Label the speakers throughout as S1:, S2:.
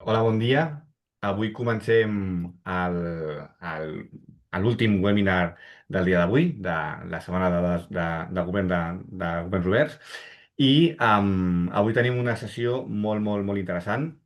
S1: Hola, bon dia. Avui comencem l'últim webinar del dia d'avui, de la setmana de govern de governs oberts. I avui tenim una sessió molt, molt, molt interessant.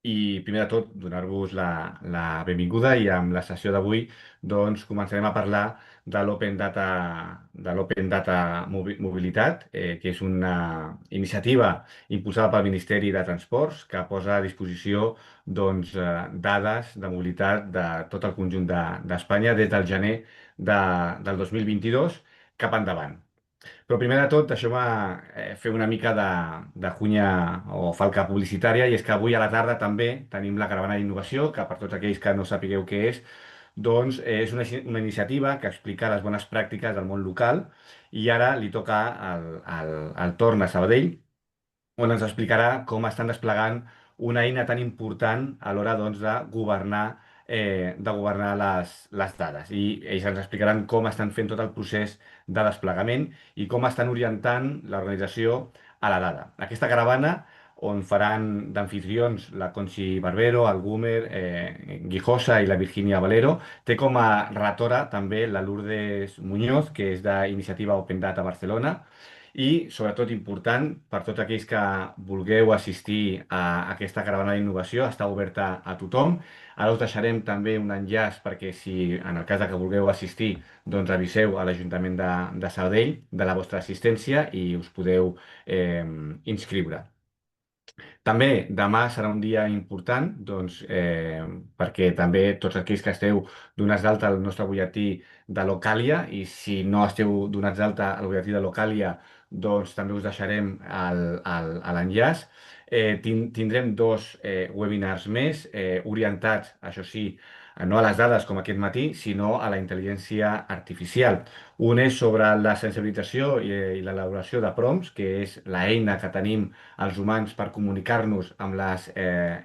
S1: I primer de tot, donar-vos la benvinguda i amb la sessió d'avui doncs, començarem a parlar de l'Open Data Mobilitat, que és una iniciativa impulsada pel Ministeri de Transports que posa a disposició dades de mobilitat de tot el conjunt d'Espanya des del gener del 2022 cap endavant. Però primer de tot, deixeu-me fer una mica de cunya o falca publicitària, i és que avui a la tarda també tenim la Caravana d'Innovació, que per tots aquells que no sapigueu què és, doncs és una iniciativa que explica les bones pràctiques del món local, i ara li toca el torn a Sabadell, on ens explicarà com estan desplegant una eina tan important a l'hora doncs, de governar les dades. I ells ens explicaran com estan fent tot el procés de desplegament i com estan orientant l'organització a la dada. Aquesta caravana, on faran d'anfitrions la Conchi Barbero, el Gumer, Guijosa i la Virginia Valero, té com a relatora també la Lourdes Muñoz, que és d'Iniciativa Open Data Barcelona, i, sobretot important, per tots aquells que vulgueu assistir a aquesta caravana d'innovació, està oberta a tothom. Ara us deixarem també un enllaç perquè, si en el cas de que vulgueu assistir, doncs aviseu a l'Ajuntament de Sabadell de la vostra assistència i us podeu inscriure. També demà serà un dia important, doncs, perquè també tots aquells que esteu donats d'alta al nostre butlletí de Locàlia, i si no esteu donats d'alta al butlletí de Locàlia, doncs també us deixarem l'enllaç. Tindrem dos webinars més, orientats, això sí, no a les dades com aquest matí, sinó a la intel·ligència artificial. Un és sobre la sensibilització i l'elaboració de prompts, que és l'eina que tenim els humans per comunicar-nos amb les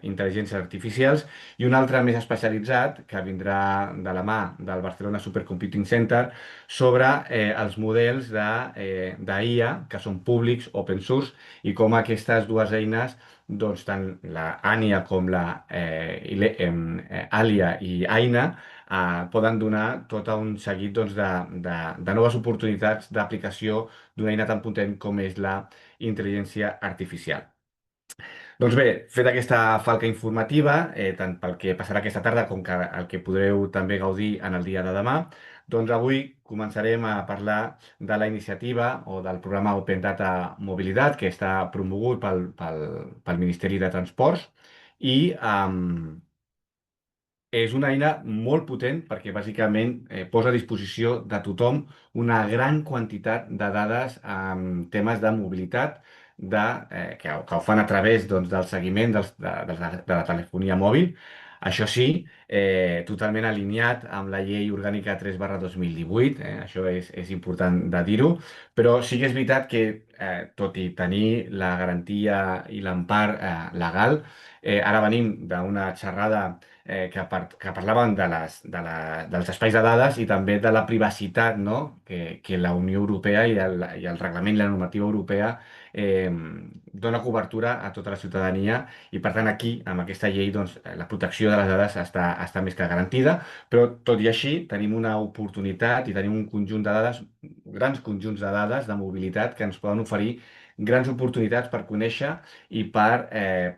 S1: intel·ligències artificials, i un altre més especialitzat, que vindrà de la mà del Barcelona Supercomputing Center, sobre els models d'IA, que són públics, open source, i com aquestes dues eines, doncs, tant la Ania com la Alia i Aina, poden donar tot un seguit doncs, de noves oportunitats d'aplicació d'una eina tan potent com és la intel·ligència artificial. Doncs bé, fet aquesta falca informativa, tant pel que passarà aquesta tarda com que el que podreu també gaudir en el dia de demà, doncs avui començarem a parlar de la iniciativa o del programa Open Data Mobilitat, que està promogut pel Ministeri de Transports, i és una eina molt potent perquè bàsicament posa a disposició de tothom una gran quantitat de dades en temes de mobilitat, que ho fan a través doncs, del seguiment de la telefonia mòbil. Això sí, totalment alineat amb la llei orgànica 3/2018, això és important de dir-ho, però sí que és veritat que, tot i tenir la garantia i l'empar legal, ara venim d'una xerrada que parlaven dels espais de dades i també de la privacitat, no? que la Unió Europea i el reglament i la normativa europea dona cobertura a tota la ciutadania, i per tant aquí, amb aquesta llei, doncs, la protecció de les dades està més que garantida, però tot i així tenim una oportunitat i tenim un conjunt de dades, grans conjunts de dades de mobilitat que ens poden oferir grans oportunitats per conèixer i per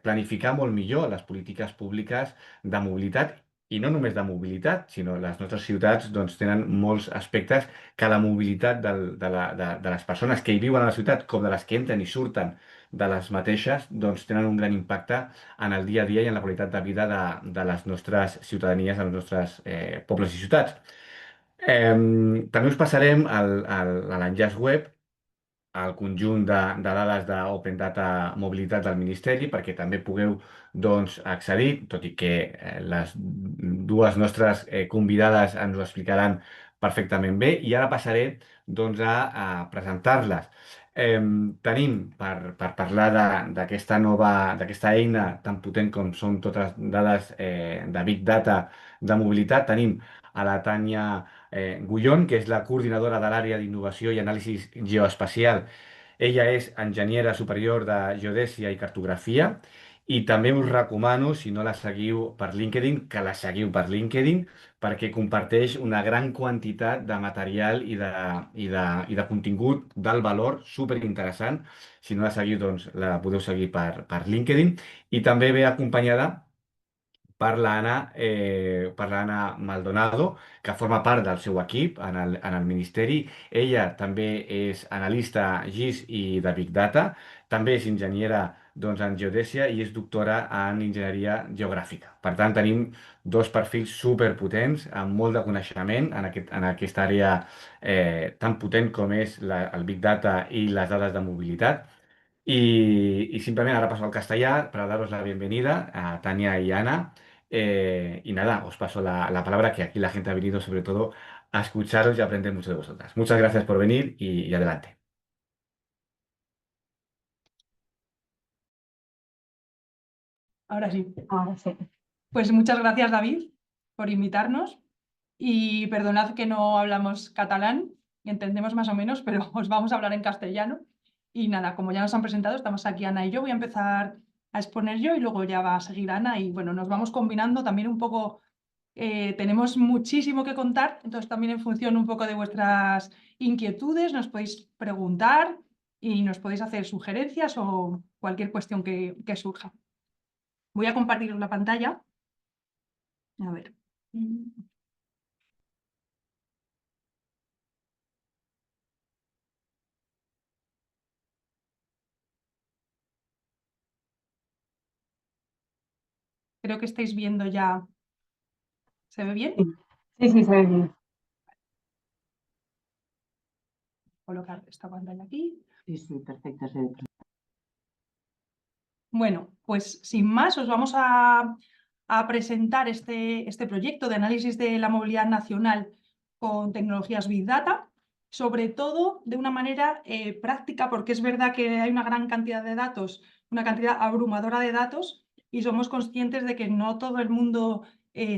S1: planificar molt millor les polítiques públiques de mobilitat, i no només de mobilitat, sinó les nostres ciutats doncs, tenen molts aspectes que la mobilitat de les persones que hi viuen a la ciutat, com de les que entren i surten de les mateixes, doncs, tenen un gran impacte en el dia a dia i en la qualitat de vida de les nostres ciutadanies, dels nostres pobles i ciutats. També us passarem a l'enllaç web al conjunt de dades d'Open Data Mobilitat del Ministeri perquè també pugueu doncs, accedir, tot i que les dues nostres convidades ens ho explicaran perfectament bé, i ara passaré doncs, a presentar-les. Tenim, per parlar d'aquesta eina tan potent com són totes dades de Big Data de mobilitat, tenim a la Tània Gullón, que és la coordinadora de l'àrea d'innovació i anàlisi geoespacial. Ella és enginyera superior de geodèsia i cartografia, I també us recomano, si no la seguiu per LinkedIn, que la seguiu per LinkedIn, perquè comparteix una gran quantitat de material i de contingut d'alt valor, super interessant. Si no la seguiu, doncs la podeu seguir per LinkedIn. I també ve acompanyada per l'Anna Maldonado, que forma part del seu equip en el Ministeri. Ella també és analista GIS i de Big Data, també és enginyera doncs, en geodèsia i és doctora en enginyeria geogràfica. Per tant, tenim dos perfils superpotents, amb molt de coneixement en aquesta àrea tan potent com és el Big Data i les dades de mobilitat. Y simplemente ahora paso al castellano para daros la bienvenida a Tania y Ana. Y nada, os paso la palabra, que aquí la gente ha venido sobre todo a escucharos y a aprender mucho de vosotras. Muchas gracias por venir y adelante.
S2: Ahora sí.
S3: Ahora sí.
S2: Pues muchas gracias, David, por invitarnos. Y perdonad que no hablamos catalán, entendemos más o menos, pero os vamos a hablar en castellano. Y nada, como ya nos han presentado, estamos aquí Ana y yo. Voy a empezar a exponer yo y luego ya va a seguir Ana. Y bueno, nos vamos combinando también un poco. Tenemos muchísimo que contar, entonces también en función un poco de vuestras inquietudes nos podéis preguntar y nos podéis hacer sugerencias o cualquier cuestión que surja. Voy a compartir la pantalla. A ver. Creo que estáis viendo ya. ¿Se ve bien?
S3: Sí, sí, se ve bien.
S2: Colocar esta pantalla aquí.
S3: Sí, sí, perfecto, se ve.
S2: Bueno, pues sin más os vamos a presentar este proyecto de análisis de la movilidad nacional con tecnologías Big Data, sobre todo de una manera práctica, porque es verdad que hay una gran cantidad de datos, una cantidad abrumadora de datos, y somos conscientes de que no todo el mundo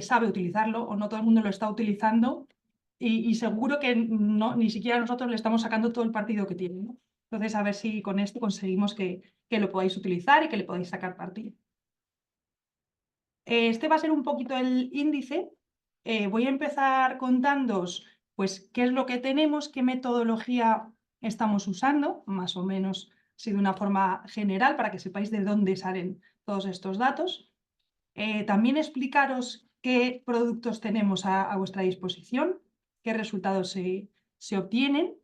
S2: sabe utilizarlo o no todo el mundo lo está utilizando, y seguro que ni siquiera nosotros le estamos sacando todo el partido que tiene, ¿no? Entonces, a ver si con esto conseguimos que lo podáis utilizar y que le podáis sacar partido. Este va a ser un poquito el índice. Voy a empezar contándoos pues, qué es lo que tenemos, qué metodología estamos usando, más o menos así de una forma general, para que sepáis de dónde salen todos estos datos. También explicaros qué productos tenemos a vuestra disposición, qué resultados se obtienen.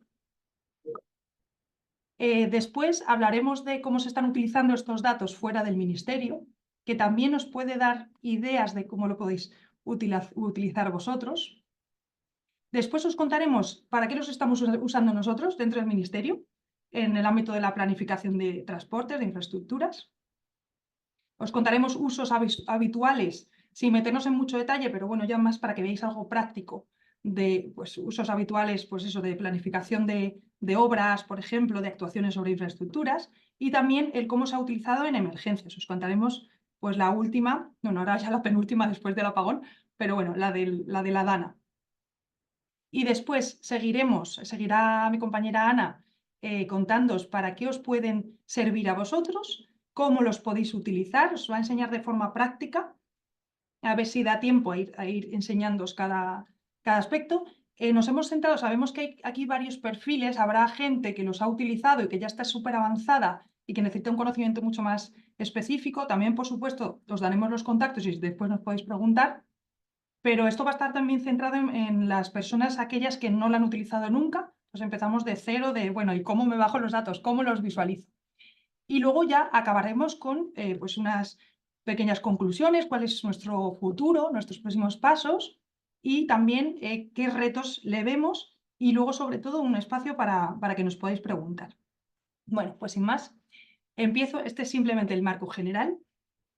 S2: Después hablaremos de cómo se están utilizando estos datos fuera del ministerio, que también os puede dar ideas de cómo lo podéis utilizar vosotros. Después os contaremos para qué los estamos usando nosotros dentro del ministerio, en el ámbito de la planificación de transportes, de infraestructuras. Os contaremos usos habituales, sin meternos en mucho detalle, pero bueno, ya más para que veáis algo práctico de pues, usos habituales, pues eso, de planificación de obras, por ejemplo, de actuaciones sobre infraestructuras, y también el cómo se ha utilizado en emergencias. Os contaremos pues la última, bueno, ahora ya la penúltima después del apagón, pero bueno, la de la DANA. Y después seguirá mi compañera Ana contándoos para qué os pueden servir a vosotros, cómo los podéis utilizar, os va a enseñar de forma práctica, a ver si da tiempo a ir enseñándoos cada aspecto. Nos hemos centrado, sabemos que hay aquí varios perfiles, habrá gente que los ha utilizado y que ya está súper avanzada y que necesita un conocimiento mucho más específico. También, por supuesto, os daremos los contactos y después nos podéis preguntar, pero esto va a estar también centrado en las personas, aquellas que no lo han utilizado nunca. Pues empezamos de cero, bueno, ¿y cómo me bajo los datos? ¿Cómo los visualizo? Y luego ya acabaremos con pues unas pequeñas conclusiones, cuál es nuestro futuro, nuestros próximos pasos y también qué retos le vemos y luego sobre todo un espacio para que nos podáis preguntar. Bueno, pues sin más, empiezo. Este es simplemente el marco general.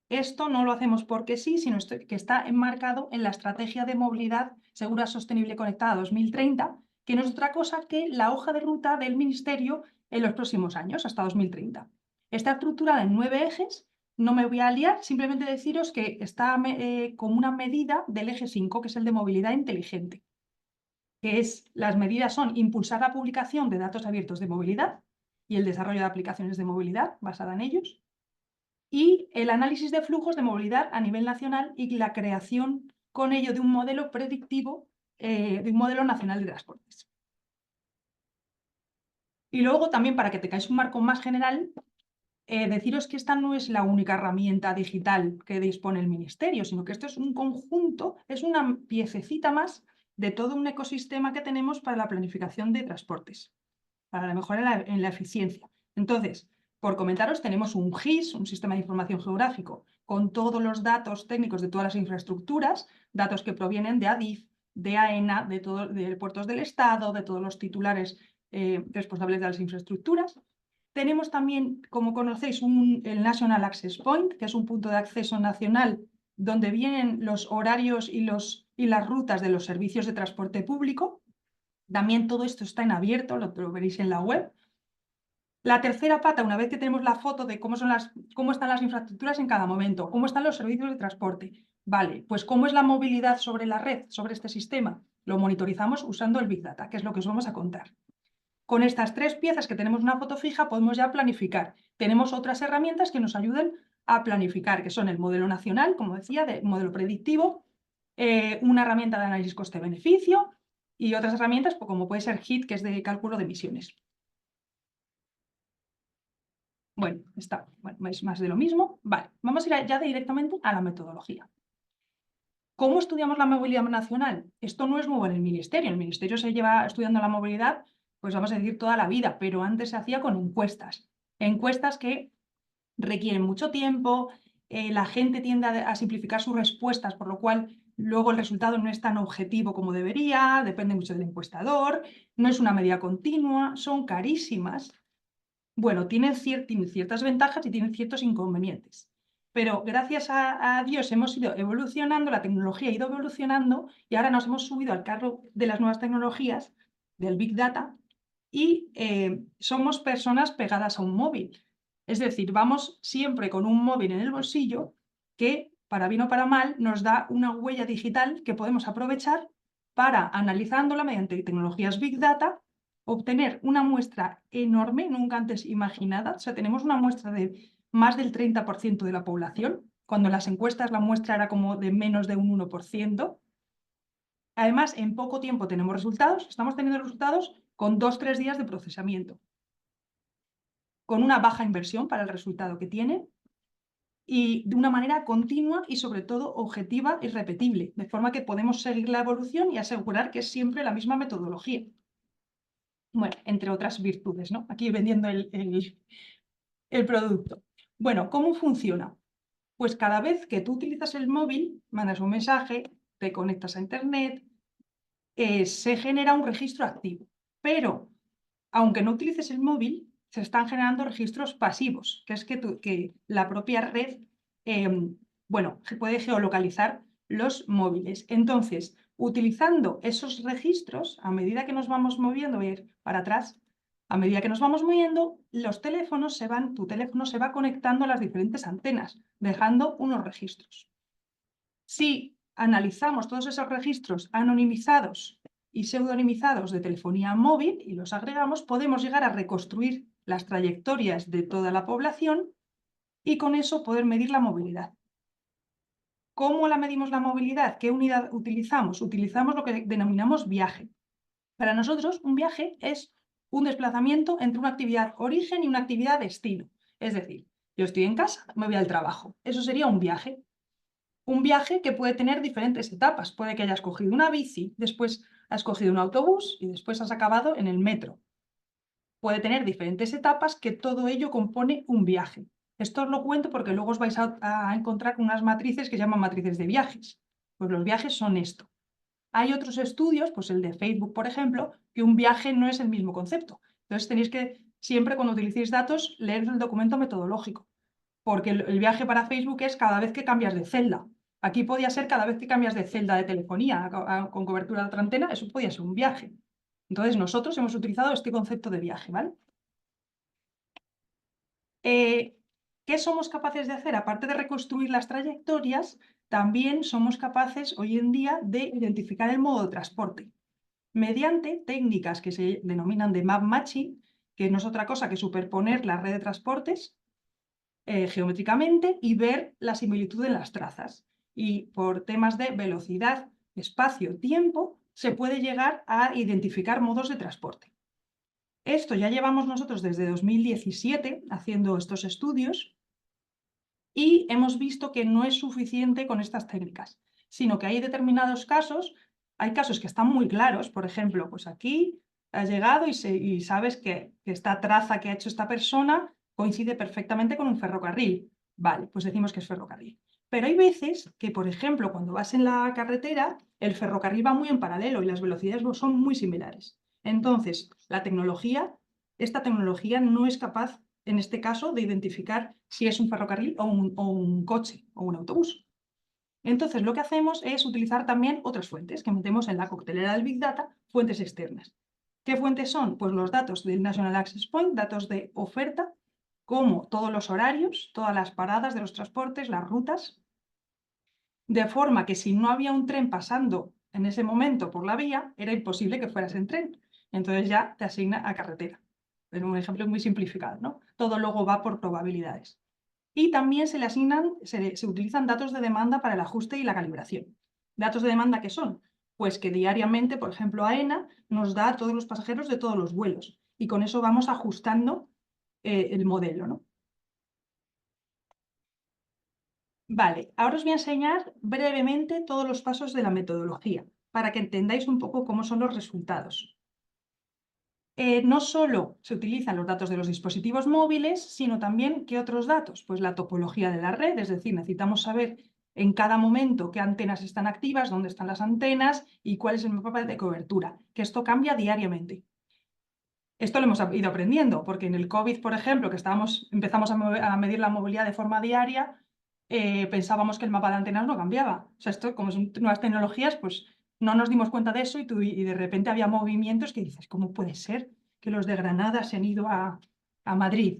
S2: Esto no lo hacemos porque sí, sino que está enmarcado en la Estrategia de Movilidad Segura, Sostenible y Conectada 2030, que no es otra cosa que la hoja de ruta del Ministerio en los próximos años, hasta 2030. Está estructurada en 9 ejes. No me voy a liar, simplemente deciros que está como una medida del eje 5, que es el de movilidad inteligente, que las medidas son impulsar la publicación de datos abiertos de movilidad y el desarrollo de aplicaciones de movilidad basada en ellos, y el análisis de flujos de movilidad a nivel nacional y la creación con ello de un modelo predictivo, de un modelo nacional de transportes. Y luego también, para que tengáis un marco más general, deciros que esta no es la única herramienta digital que dispone el Ministerio, sino que esto es un conjunto, es una piececita más de todo un ecosistema que tenemos para la planificación de transportes, para la mejora en la eficiencia. Entonces, por comentaros, tenemos un GIS, un Sistema de Información Geográfico, con todos los datos técnicos de todas las infraestructuras, datos que provienen de ADIF, de AENA, de puertos del Estado, de todos los titulares responsables de las infraestructuras. Tenemos también, como conocéis, el National Access Point, que es un punto de acceso nacional donde vienen los horarios y las rutas de los servicios de transporte público. También todo esto está en abierto, lo veréis en la web. La tercera pata, una vez que tenemos la foto de cómo están las infraestructuras en cada momento, cómo están los servicios de transporte. Vale, pues cómo es la movilidad sobre la red, sobre este sistema. Lo monitorizamos usando el Big Data, que es lo que os vamos a contar. Con estas tres piezas que tenemos una foto fija, podemos ya planificar. Tenemos otras herramientas que nos ayuden a planificar, que son el modelo nacional, como decía, de modelo predictivo, una herramienta de análisis coste-beneficio y otras herramientas, pues, como puede ser HIT, que es de cálculo de emisiones. Bueno, es más de lo mismo. Vale, vamos a ir ya directamente a la metodología. ¿Cómo estudiamos la movilidad nacional? Esto no es nuevo en el Ministerio. El Ministerio se lleva estudiando la movilidad, pues vamos a decir, toda la vida, pero antes se hacía con encuestas. Encuestas que requieren mucho tiempo, la gente tiende a simplificar sus respuestas, por lo cual luego el resultado no es tan objetivo como debería, depende mucho del encuestador, no es una medida continua, son carísimas. Bueno, tienen ciertas ventajas y tienen ciertos inconvenientes. Pero gracias a Dios hemos ido evolucionando, la tecnología ha ido evolucionando y ahora nos hemos subido al carro de las nuevas tecnologías, del Big Data, y somos personas pegadas a un móvil. Es decir, vamos siempre con un móvil en el bolsillo que, para bien o para mal, nos da una huella digital que podemos aprovechar para, analizándola mediante tecnologías Big Data, obtener una muestra enorme, nunca antes imaginada. O sea, tenemos una muestra de más del 30% de la población, cuando en las encuestas la muestra era como de menos de un 1%. Además, en poco tiempo tenemos resultados, estamos teniendo resultados con 2-3 días de procesamiento, con una baja inversión para el resultado que tiene y de una manera continua y sobre todo objetiva y repetible, de forma que podemos seguir la evolución y asegurar que es siempre la misma metodología. Bueno, entre otras virtudes, ¿no? Aquí vendiendo el producto. Bueno, ¿cómo funciona? Pues cada vez que tú utilizas el móvil, mandas un mensaje, te conectas a Internet, se genera un registro activo. Pero, aunque no utilices el móvil, se están generando registros pasivos, que es que la propia red, bueno, puede geolocalizar los móviles. Entonces, utilizando esos registros, a medida que nos vamos moviendo, voy a ir para atrás, a medida que nos vamos moviendo, tu teléfono se va conectando a las diferentes antenas, dejando unos registros. Si analizamos todos esos registros anonimizados y pseudonimizados de telefonía móvil y los agregamos, podemos llegar a reconstruir las trayectorias de toda la población y con eso poder medir la movilidad. ¿Cómo la medimos la movilidad? ¿Qué unidad utilizamos? Utilizamos lo que denominamos viaje. Para nosotros, un viaje es un desplazamiento entre una actividad origen y una actividad destino. Es decir, yo estoy en casa, me voy al trabajo. Eso sería un viaje. Un viaje que puede tener diferentes etapas. Puede que hayas cogido una bici, después has cogido un autobús y después has acabado en el metro. Puede tener diferentes etapas que todo ello compone un viaje. Esto os lo cuento porque luego os vais a encontrar unas matrices que se llaman matrices de viajes. Pues los viajes son esto. Hay otros estudios, pues el de Facebook, por ejemplo, que un viaje no es el mismo concepto. Entonces tenéis que, siempre cuando utilicéis datos, leer el documento metodológico. Porque el viaje para Facebook es cada vez que cambias de celda. Aquí podía ser cada vez que cambias de celda de telefonía con cobertura de otra antena, eso podía ser un viaje. Entonces nosotros hemos utilizado este concepto de viaje, ¿vale? ¿Qué somos capaces de hacer? Aparte de reconstruir las trayectorias, también somos capaces hoy en día de identificar el modo de transporte mediante técnicas que se denominan de map matching, que no es otra cosa que superponer la red de transportes geométricamente y ver la similitud en las trazas. Y por temas de velocidad, espacio, tiempo, se puede llegar a identificar modos de transporte. Esto ya llevamos nosotros desde 2017 haciendo estos estudios y hemos visto que no es suficiente con estas técnicas, sino que hay determinados casos, hay casos que están muy claros, por ejemplo, pues aquí has llegado y sabes que esta traza que ha hecho esta persona coincide perfectamente con un ferrocarril. Vale, pues decimos que es ferrocarril. Pero hay veces que, por ejemplo, cuando vas en la carretera, el ferrocarril va muy en paralelo y las velocidades son muy similares. Entonces, esta tecnología no es capaz, en este caso, de identificar si es un ferrocarril o un coche o un autobús. Entonces, lo que hacemos es utilizar también otras fuentes que metemos en la coctelera del Big Data, fuentes externas. ¿Qué fuentes son? Pues los datos del National Access Point, datos de oferta, como todos los horarios, todas las paradas de los transportes, las rutas, de forma que si no había un tren pasando en ese momento por la vía, era imposible que fueras en tren. Entonces ya te asigna a carretera. Es un ejemplo muy simplificado, ¿no? Todo luego va por probabilidades. Y también se le asignan, se utilizan datos de demanda para el ajuste y la calibración. ¿Datos de demanda qué son? Pues que diariamente, por ejemplo, AENA nos da a todos los pasajeros de todos los vuelos y con eso vamos ajustando el modelo, ¿no? Vale, ahora os voy a enseñar brevemente todos los pasos de la metodología para que entendáis un poco cómo son los resultados. No solo se utilizan los datos de los dispositivos móviles, sino también ¿qué otros datos? Pues la topología de la red, es decir, necesitamos saber en cada momento qué antenas están activas, dónde están las antenas y cuál es el mapa de cobertura, que esto cambia diariamente. Esto lo hemos ido aprendiendo, porque en el COVID, por ejemplo, que empezamos a medir la movilidad de forma diaria, pensábamos que el mapa de antenas no cambiaba. O sea, esto, como son nuevas tecnologías, pues no nos dimos cuenta de eso y de repente había movimientos que dices, ¿cómo puede ser que los de Granada se han ido a Madrid?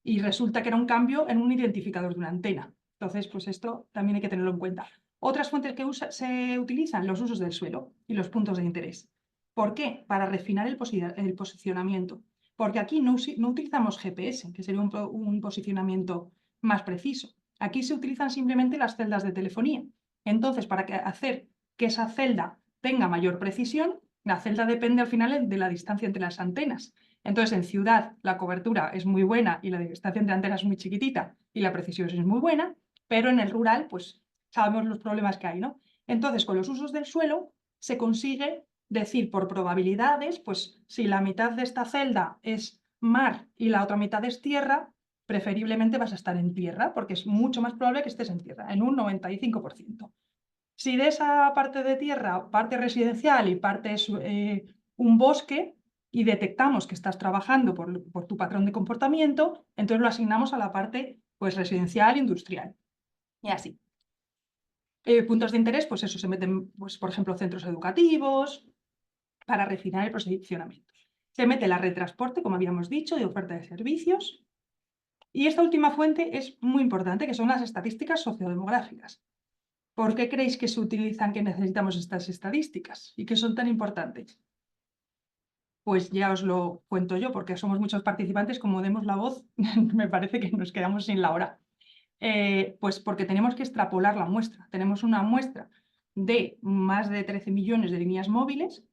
S2: Y resulta que era un cambio en un identificador de una antena. Entonces, pues esto también hay que tenerlo en cuenta. Otras fuentes que se utilizan, los usos del suelo y los puntos de interés. ¿Por qué? Para refinar el posicionamiento. Porque aquí no utilizamos GPS, que sería un posicionamiento más preciso. Aquí se utilizan simplemente las celdas de telefonía. Entonces, para hacer que esa celda tenga mayor precisión, la celda depende al final de la distancia entre las antenas. Entonces, en ciudad la cobertura es muy buena y la distancia entre antenas es muy chiquitita y la precisión es muy buena, pero en el rural, pues sabemos los problemas que hay, ¿no? Entonces, con los usos del suelo se consigue decir por probabilidades, pues si la mitad de esta celda es mar y la otra mitad es tierra, preferiblemente vas a estar en tierra, porque es mucho más probable que estés en tierra, en un 95%. Si de esa parte de tierra, parte residencial y parte es un bosque, y detectamos que estás trabajando por tu patrón de comportamiento, entonces lo asignamos a la parte pues, residencial e industrial. Y así. Puntos de interés, pues eso, se meten, pues, por ejemplo, centros educativos, para refinar el posicionamiento. Se mete la red de transporte, como habíamos dicho, de oferta de servicios. Y esta última fuente es muy importante, que son las estadísticas sociodemográficas. ¿Por qué creéis que se utilizan, que necesitamos estas estadísticas y que son tan importantes? Pues ya os lo cuento yo, porque somos muchos participantes, como demos la voz, me parece que nos quedamos sin la hora. Pues porque tenemos que extrapolar la muestra. Tenemos una muestra de más de 13 millones de líneas móviles.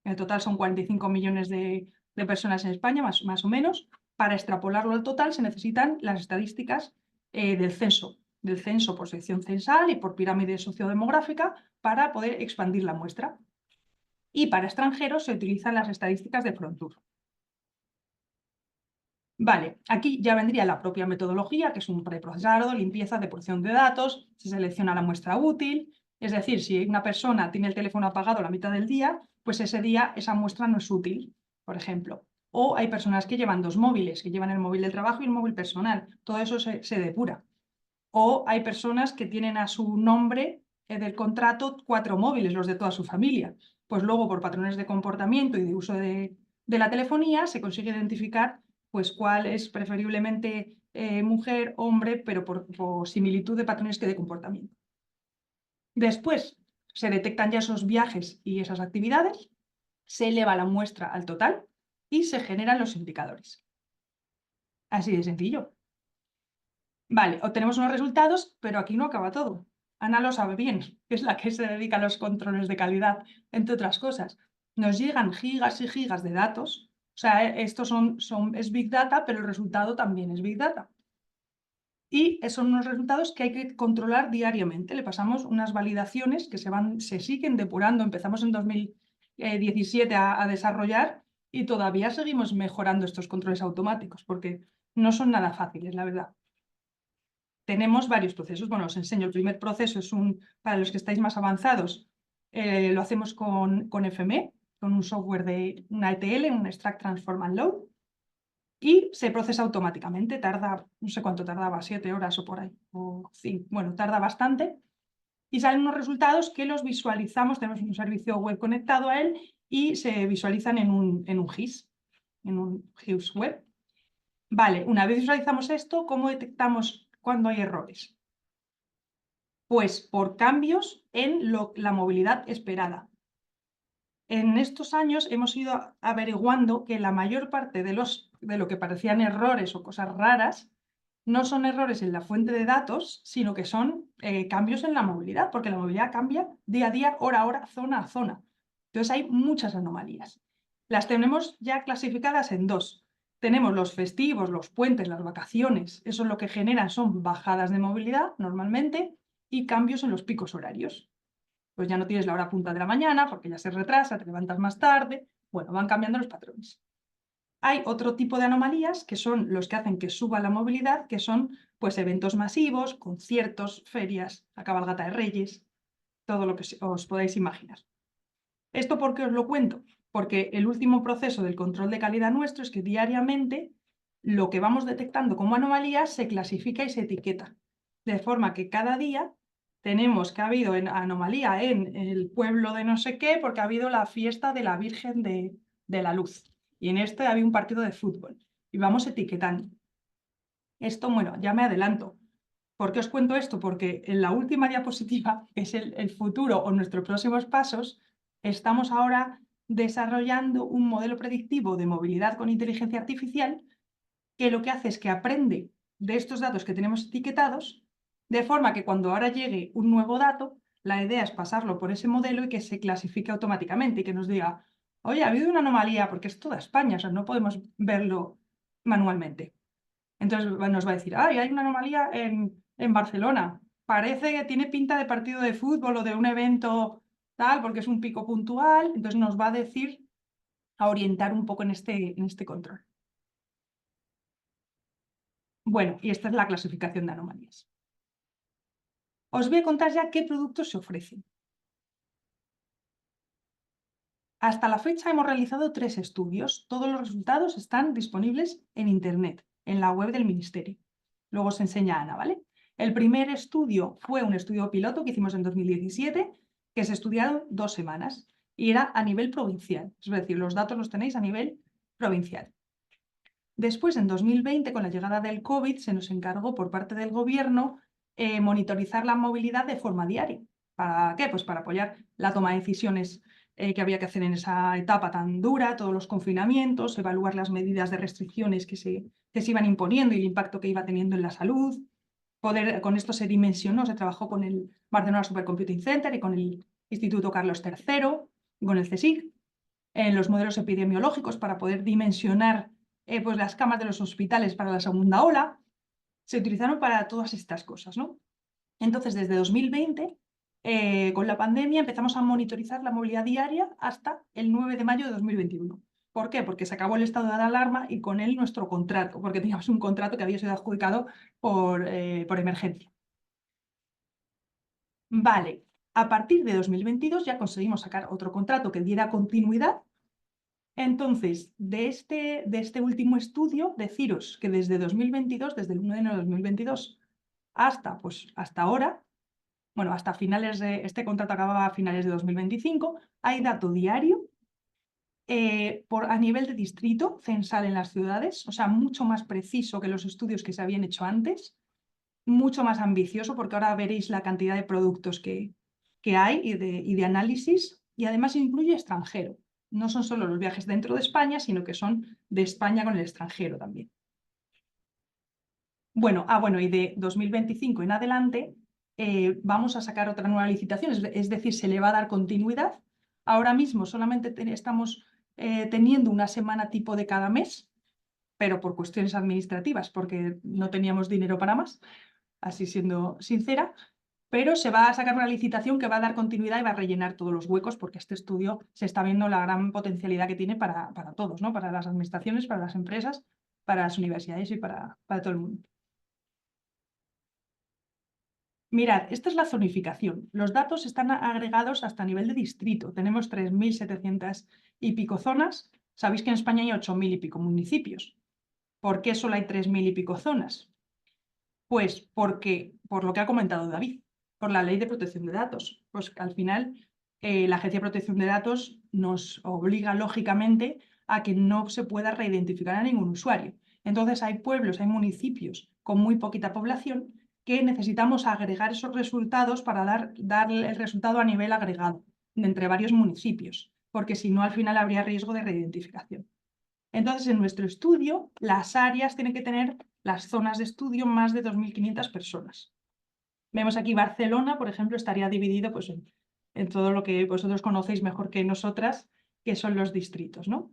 S2: En total son 45 millones de personas en España, más o menos. Para extrapolarlo al total se necesitan las estadísticas del censo por sección censal y por pirámide sociodemográfica para poder expandir la muestra. Y para extranjeros se utilizan las estadísticas de Frontur. Vale, aquí ya vendría la propia metodología, que es un preprocesado, limpieza, depuración de datos, se selecciona la muestra útil, es decir, si una persona tiene el teléfono apagado la mitad del día, pues ese día esa muestra no es útil, por ejemplo. O hay personas que llevan dos móviles, que llevan el móvil del trabajo y el móvil personal, todo eso se depura. O hay personas que tienen a su nombre del contrato 4 móviles, los de toda su familia. Pues luego, por patrones de comportamiento y de uso de la telefonía, se consigue identificar pues cuál es preferiblemente mujer, hombre, pero por similitud de patrones que de comportamiento. Después se detectan ya esos viajes y esas actividades, se eleva la muestra al total y se generan los indicadores. Así de sencillo. Vale, obtenemos unos resultados, pero aquí no acaba todo. Ana lo sabe bien, que es la que se dedica a los controles de calidad, entre otras cosas. Nos llegan gigas y gigas de datos. O sea, estos es Big Data, pero el resultado también es Big Data. Y son unos resultados que hay que controlar diariamente. Le pasamos unas validaciones que se siguen depurando. Empezamos en 2017 a desarrollar y todavía seguimos mejorando estos controles automáticos porque no son nada fáciles, la verdad. Tenemos varios procesos. Bueno, os enseño. El primer proceso es para los que estáis más avanzados, lo hacemos con FME, con un software de una ETL, un Extract, Transform and Load, y se procesa automáticamente. Tarda, no sé cuánto tardaba, 7 horas o por ahí, o 5. Bueno, tarda bastante. Y salen unos resultados que los visualizamos. Tenemos un servicio web conectado a él y se visualizan en un GIS, en un GIS web. Vale, una vez visualizamos esto, ¿cómo detectamos cuando hay errores? Pues por cambios en la movilidad esperada. En estos años hemos ido averiguando que la mayor parte de lo que parecían errores o cosas raras no son errores en la fuente de datos, sino que son cambios en la movilidad, porque la movilidad cambia día a día, hora a hora, zona a zona. Entonces hay muchas anomalías. Las tenemos ya clasificadas en dos. Tenemos los festivos, los puentes, las vacaciones. Eso lo que generan son bajadas de movilidad normalmente y cambios en los picos horarios. Pues ya no tienes la hora punta de la mañana porque ya se retrasa, te levantas más tarde. Bueno, van cambiando los patrones. Hay otro tipo de anomalías que son los que hacen que suba la movilidad, que son pues eventos masivos, conciertos, ferias, la cabalgata de Reyes, todo lo que os podáis imaginar. ¿Esto por qué os lo cuento? Porque el último proceso del control de calidad nuestro es que diariamente lo que vamos detectando como anomalías se clasifica y se etiqueta, de forma que cada día tenemos que ha habido anomalía en el pueblo de no sé qué porque ha habido la fiesta de la Virgen de la Luz y en este había un partido de fútbol y vamos etiquetando. Esto, bueno, ya me adelanto. ¿Por qué os cuento esto? Porque en la última diapositiva, que es el futuro o nuestros próximos pasos, estamos ahora desarrollando un modelo predictivo de movilidad con inteligencia artificial que lo que hace es que aprende de estos datos que tenemos etiquetados, de forma que cuando ahora llegue un nuevo dato, la idea es pasarlo por ese modelo y que se clasifique automáticamente y que nos diga, oye, ha habido una anomalía porque es toda España, o sea, no podemos verlo manualmente. Entonces nos va a decir, ay, hay una anomalía en Barcelona. Parece que tiene pinta de partido de fútbol o de un evento tal, porque es un pico puntual. Entonces nos va a decir, a orientar un poco en este control. Bueno, y esta es la clasificación de anomalías. Os voy a contar ya qué productos se ofrecen. Hasta la fecha hemos realizado 3 estudios. Todos los resultados están disponibles en Internet, en la web del Ministerio. Luego os enseña Ana, ¿vale? El primer estudio fue un estudio piloto que hicimos en 2017, que se estudiaron 2 semanas y era a nivel provincial. Es decir, los datos los tenéis a nivel provincial. Después, en 2020, con la llegada del COVID, se nos encargó por parte del Gobierno monitorizar la movilidad de forma diaria. ¿Para qué? Pues para apoyar la toma de decisiones que había que hacer en esa etapa tan dura, todos los confinamientos, evaluar las medidas de restricciones que se iban imponiendo y el impacto que iba teniendo en la salud. Con esto se dimensionó, se trabajó con el Barcelona Supercomputing Center y con el Instituto Carlos III, con el CSIC, en los modelos epidemiológicos para poder dimensionar pues las camas de los hospitales para la segunda ola. Se utilizaron para todas estas cosas, ¿no? Entonces, desde 2020, con la pandemia, empezamos a monitorizar la movilidad diaria hasta el 9 de mayo de 2021. ¿Por qué? Porque se acabó el estado de alarma y con él nuestro contrato, porque teníamos un contrato que había sido adjudicado por emergencia. Vale, a partir de 2022 ya conseguimos sacar otro contrato que diera continuidad. Entonces, de este último estudio, deciros que desde 2022, desde el 1 de enero de 2022 hasta ahora, bueno, hasta finales de, este contrato acababa a finales de 2025, hay dato diario a nivel de distrito censal en las ciudades, o sea, mucho más preciso que los estudios que se habían hecho antes, mucho más ambicioso, porque ahora veréis la cantidad de productos que hay y de análisis, y además incluye extranjero. No son solo los viajes dentro de España, sino que son de España con el extranjero también. Bueno, y de 2025 en adelante vamos a sacar otra nueva licitación, es decir, se le va a dar continuidad. Ahora mismo solamente estamos teniendo una semana tipo de cada mes, pero por cuestiones administrativas, porque no teníamos dinero para más, así siendo sincera, pero se va a sacar una licitación que va a dar continuidad y va a rellenar todos los huecos, porque este estudio se está viendo la gran potencialidad que tiene para todos, ¿no? Para las administraciones, para las empresas, para las universidades y para todo el mundo. Mirad, esta es la zonificación. Los datos están agregados hasta nivel de distrito. Tenemos 3.700 y pico zonas. Sabéis que en España hay 8.000 y pico municipios. ¿Por qué solo hay 3.000 y pico zonas? Pues porque, por lo que ha comentado David, por la Ley de Protección de Datos. Pues al final la Agencia de Protección de Datos nos obliga lógicamente a que no se pueda reidentificar a ningún usuario. Entonces hay pueblos, hay municipios con muy poquita población que necesitamos agregar esos resultados para dar el resultado a nivel agregado entre varios municipios, porque si no al final habría riesgo de reidentificación. Entonces, en nuestro estudio, las áreas tienen que tener, las zonas de estudio, más de 2.500 personas. Vemos aquí Barcelona, por ejemplo, estaría dividido pues, en todo lo que vosotros conocéis mejor que nosotras, que son los distritos, ¿no?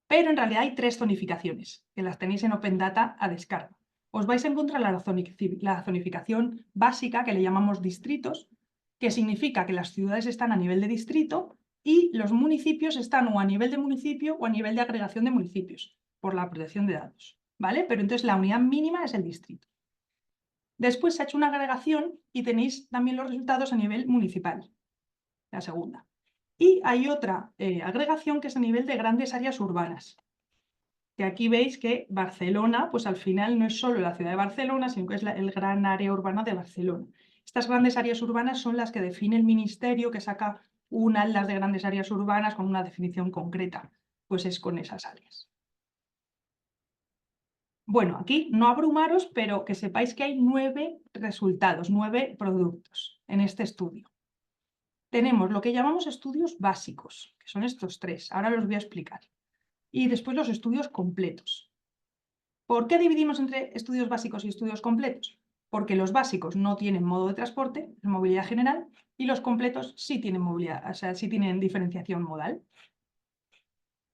S2: Pero en realidad hay 3 zonificaciones, que las tenéis en Open Data a descarga. Os vais a encontrar la zonificación básica, que le llamamos distritos, que significa que las ciudades están a nivel de distrito y los municipios están o a nivel de municipio o a nivel de agregación de municipios, por la protección de datos, ¿vale? Pero entonces la unidad mínima es el distrito. Después se ha hecho una agregación y tenéis también los resultados a nivel municipal, la segunda. Y hay otra agregación que es a nivel de grandes áreas urbanas. Que aquí veis que Barcelona, pues al final no es solo la ciudad de Barcelona, sino que es el gran área urbana de Barcelona. Estas grandes áreas urbanas son las que define el ministerio, que saca un atlas de grandes áreas urbanas con una definición concreta, pues es con esas áreas. Bueno, aquí no abrumaros, pero que sepáis que hay 9 resultados, 9 productos en este estudio. Tenemos lo que llamamos estudios básicos, que son estos 3, ahora los voy a explicar. Y después los estudios completos. ¿Por qué dividimos entre estudios básicos y estudios completos? Porque los básicos no tienen modo de transporte, es movilidad general, y los completos sí tienen movilidad, o sea, sí tienen diferenciación modal.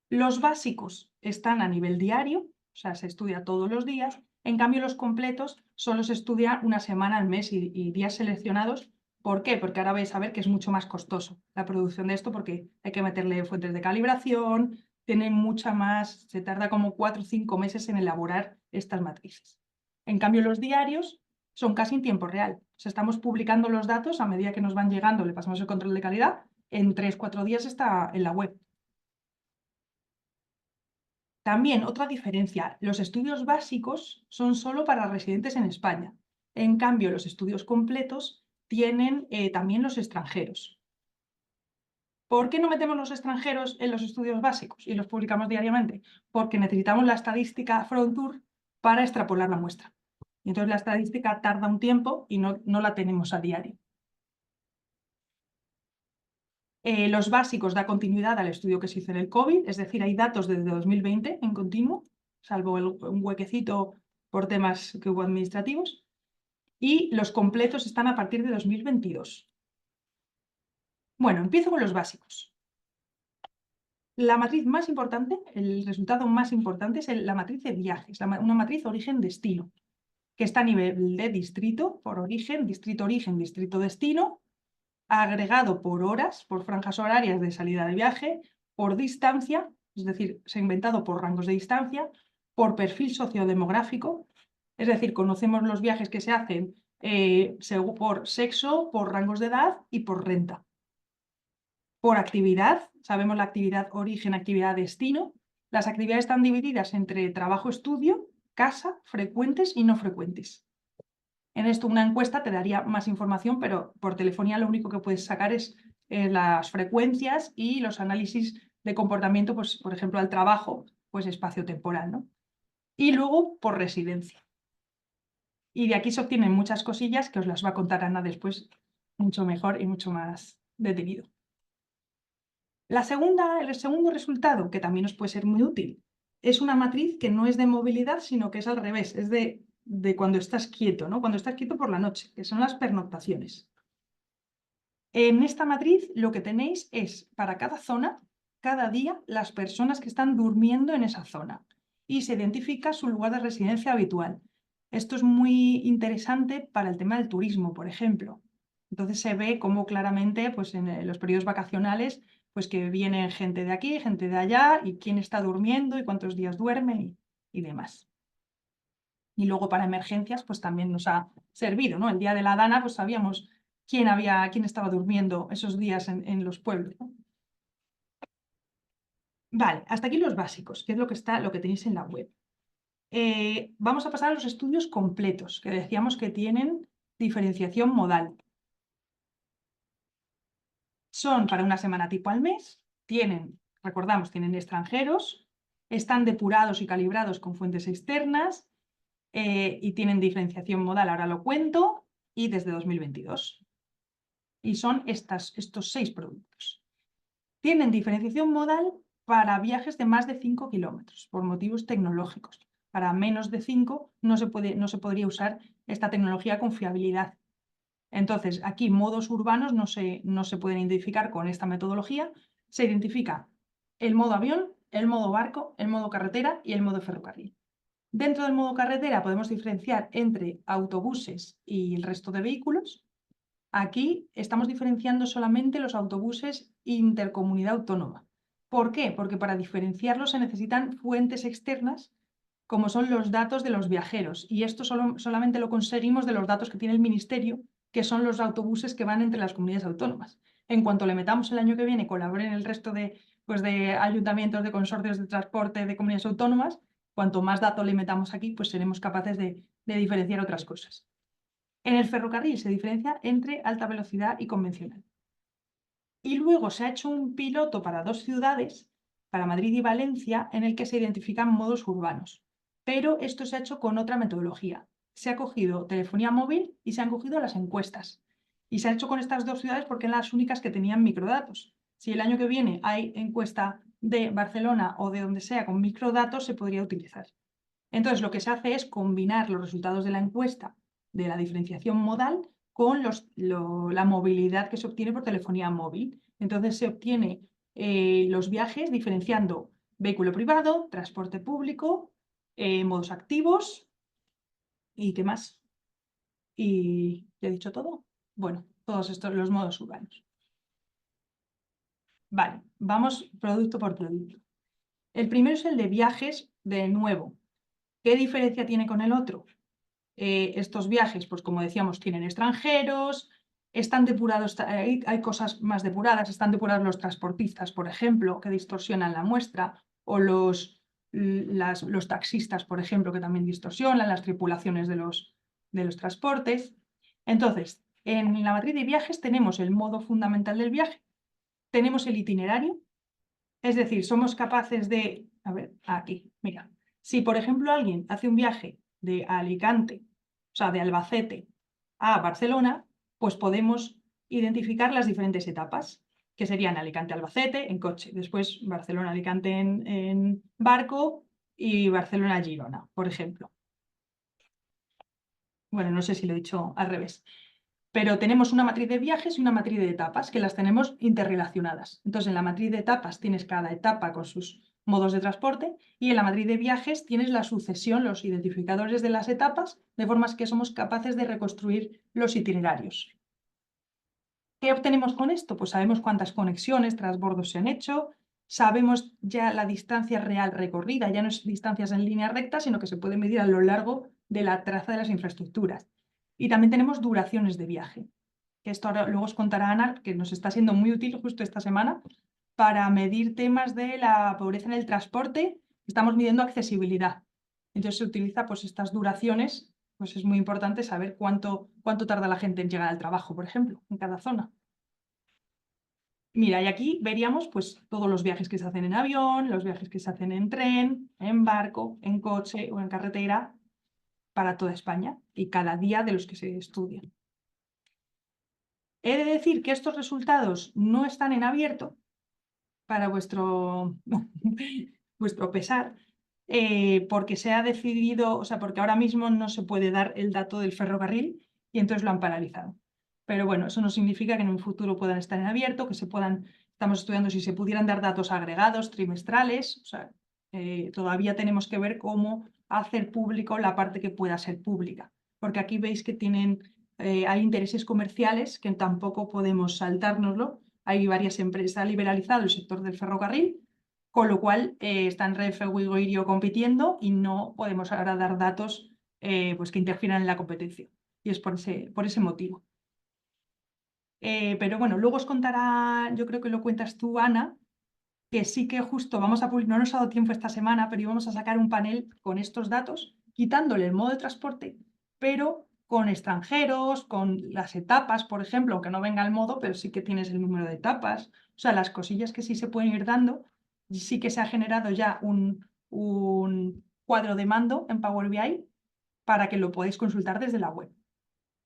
S2: Los básicos están a nivel diario, o sea, se estudia todos los días. En cambio, los completos solo se estudia una semana al mes y días seleccionados. ¿Por qué? Porque ahora vais a ver que es mucho más costoso la producción de esto porque hay que meterle fuentes de calibración, tiene mucha más, se tarda como 4 o 5 meses en elaborar estas matrices. En cambio, los diarios son casi en tiempo real. O sea, estamos publicando los datos a medida que nos van llegando, le pasamos el control de calidad, en 3 o 4 días está en la web. También otra diferencia, los estudios básicos son solo para residentes en España. En cambio, los estudios completos tienen también los extranjeros. ¿Por qué no metemos los extranjeros en los estudios básicos y los publicamos diariamente? Porque necesitamos la estadística Frontour para extrapolar la muestra. Y entonces la estadística tarda un tiempo y no la tenemos a diario. Los básicos da continuidad al estudio que se hizo en el COVID, es decir, hay datos desde 2020 en continuo, salvo un huequecito por temas que hubo administrativos, y los completos están a partir de 2022. Bueno, empiezo con los básicos. La matriz más importante, el resultado más importante es la matriz de viajes, una matriz origen-destino, que está a nivel de distrito, por origen, distrito-origen, distrito-destino, agregado por horas, por franjas horarias de salida de viaje, por distancia, es decir, se ha inventado por rangos de distancia, por perfil sociodemográfico, es decir, conocemos los viajes que se hacen por sexo, por rangos de edad y por renta. Por actividad, sabemos la actividad origen, actividad destino. Las actividades están divididas entre trabajo-estudio, casa, frecuentes y no frecuentes. En esto una encuesta te daría más información, pero por telefonía lo único que puedes sacar es las frecuencias y los análisis de comportamiento, pues, por ejemplo, al trabajo, pues espacio-temporal, ¿no? Y luego por residencia. Y de aquí se obtienen muchas cosillas que os las va a contar Ana después mucho mejor y mucho más detenido. El segundo resultado, que también os puede ser muy útil, es una matriz que no es de movilidad, sino que es al revés, es de cuando estás quieto, ¿no? Cuando estás quieto por la noche, que son las pernoctaciones. En esta matriz lo que tenéis es para cada zona, cada día, las personas que están durmiendo en esa zona y se identifica su lugar de residencia habitual. Esto es muy interesante para el tema del turismo, por ejemplo. Entonces se ve cómo claramente pues, en los periodos vacacionales pues que viene gente de aquí, gente de allá y quién está durmiendo y cuántos días duerme y demás. Y luego para emergencias pues también nos ha servido, ¿no? El día de la Dana pues sabíamos quién estaba durmiendo esos días en los pueblos, ¿no? Vale, hasta aquí los básicos, que es lo que tenéis en la web. Vamos a pasar a los estudios completos, que decíamos que tienen diferenciación modal. Son para una semana tipo al mes, recordamos, tienen extranjeros, están depurados y calibrados con fuentes externas y tienen diferenciación modal, ahora lo cuento, y desde 2022. Y son estos 6 productos. Tienen diferenciación modal para viajes de más de 5 kilómetros, por motivos tecnológicos. Para menos de 5 no se podría usar esta tecnología con fiabilidad. Entonces, aquí modos urbanos no se pueden identificar con esta metodología. Se identifica el modo avión, el modo barco, el modo carretera y el modo ferrocarril. Dentro del modo carretera podemos diferenciar entre autobuses y el resto de vehículos. Aquí estamos diferenciando solamente los autobuses intercomunidad autónoma. ¿Por qué? Porque para diferenciarlos se necesitan fuentes externas, como son los datos de los viajeros. Y esto solamente lo conseguimos de los datos que tiene el Ministerio, que son los autobuses que van entre las comunidades autónomas. En cuanto le metamos el año que viene, colaboren el resto de ayuntamientos, de consorcios de transporte, de comunidades autónomas, cuanto más datos le metamos aquí, pues seremos capaces de diferenciar otras cosas. En el ferrocarril se diferencia entre alta velocidad y convencional. Y luego se ha hecho un piloto para 2 ciudades, para Madrid y Valencia, en el que se identifican modos urbanos. Pero esto se ha hecho con otra metodología. Se ha cogido telefonía móvil y se han cogido las encuestas. Y se ha hecho con estas 2 ciudades porque eran las únicas que tenían microdatos. Si el año que viene hay encuesta de Barcelona o de donde sea con microdatos, se podría utilizar. Entonces, lo que se hace es combinar los resultados de la encuesta de la diferenciación modal con la movilidad que se obtiene por telefonía móvil. Entonces, se obtiene los viajes diferenciando vehículo privado, transporte público, modos activos y qué más. ¿Y ya he dicho todo? Bueno, todos estos los modos urbanos. Vale, vamos producto por producto. El primero es el de viajes, de nuevo. ¿Qué diferencia tiene con el otro? Estos viajes, pues como decíamos, tienen extranjeros, están depurados, hay cosas más depuradas, están depurados los transportistas, por ejemplo, que distorsionan la muestra, o los taxistas, por ejemplo, que también distorsionan las tripulaciones de los transportes. Entonces, en la matriz de viajes tenemos el modo fundamental del viaje, tenemos el itinerario, es decir, somos capaces de, a ver, aquí, mira, si por ejemplo alguien hace un viaje de Alicante, o sea, de Albacete a Barcelona, pues podemos identificar las diferentes etapas, que serían Alicante-Albacete en coche, después Barcelona-Alicante en barco y Barcelona-Girona, por ejemplo. Bueno, no sé si lo he dicho al revés. Pero tenemos una matriz de viajes y una matriz de etapas, que las tenemos interrelacionadas. Entonces, en la matriz de etapas tienes cada etapa con sus modos de transporte y en la matriz de viajes tienes la sucesión, los identificadores de las etapas, de formas que somos capaces de reconstruir los itinerarios. ¿Qué obtenemos con esto? Pues sabemos cuántas conexiones, transbordos se han hecho, sabemos ya la distancia real recorrida, ya no es distancias en línea recta, sino que se puede medir a lo largo de la traza de las infraestructuras. Y también tenemos duraciones de viaje, que esto ahora luego os contará Ana, que nos está siendo muy útil justo esta semana para medir temas de la pobreza en el transporte. Estamos midiendo accesibilidad. Entonces se utiliza pues estas duraciones, pues es muy importante saber cuánto tarda la gente en llegar al trabajo, por ejemplo, en cada zona. Mira, y aquí veríamos pues todos los viajes que se hacen en avión, los viajes que se hacen en tren, en barco, en coche o en carretera para toda España y cada día de los que se estudian. He de decir que estos resultados no están en abierto para vuestro pesar, porque se ha decidido, o sea, porque ahora mismo no se puede dar el dato del ferrocarril y entonces lo han paralizado. Pero bueno, eso no significa que en un futuro puedan estar en abierto, que se puedan, estamos estudiando si se pudieran dar datos agregados, trimestrales, o sea, todavía tenemos que ver cómo hacer público la parte que pueda ser pública, porque aquí veis que hay intereses comerciales que tampoco podemos saltárnoslo. Hay varias empresas, ha liberalizado el sector del ferrocarril, con lo cual están Renfe, Wigo y Irio compitiendo y no podemos ahora dar datos pues que interfieran en la competencia. Y es por ese motivo. Pero bueno, luego os contará, yo creo que lo cuentas tú, Ana, que sí que justo vamos a publicar, no nos ha dado tiempo esta semana, pero íbamos a sacar un panel con estos datos, quitándole el modo de transporte, pero con extranjeros, con las etapas, por ejemplo, aunque no venga el modo, pero sí que tienes el número de etapas, o sea, las cosillas que sí se pueden ir dando. Y sí que se ha generado ya un cuadro de mando en Power BI para que lo podáis consultar desde la web,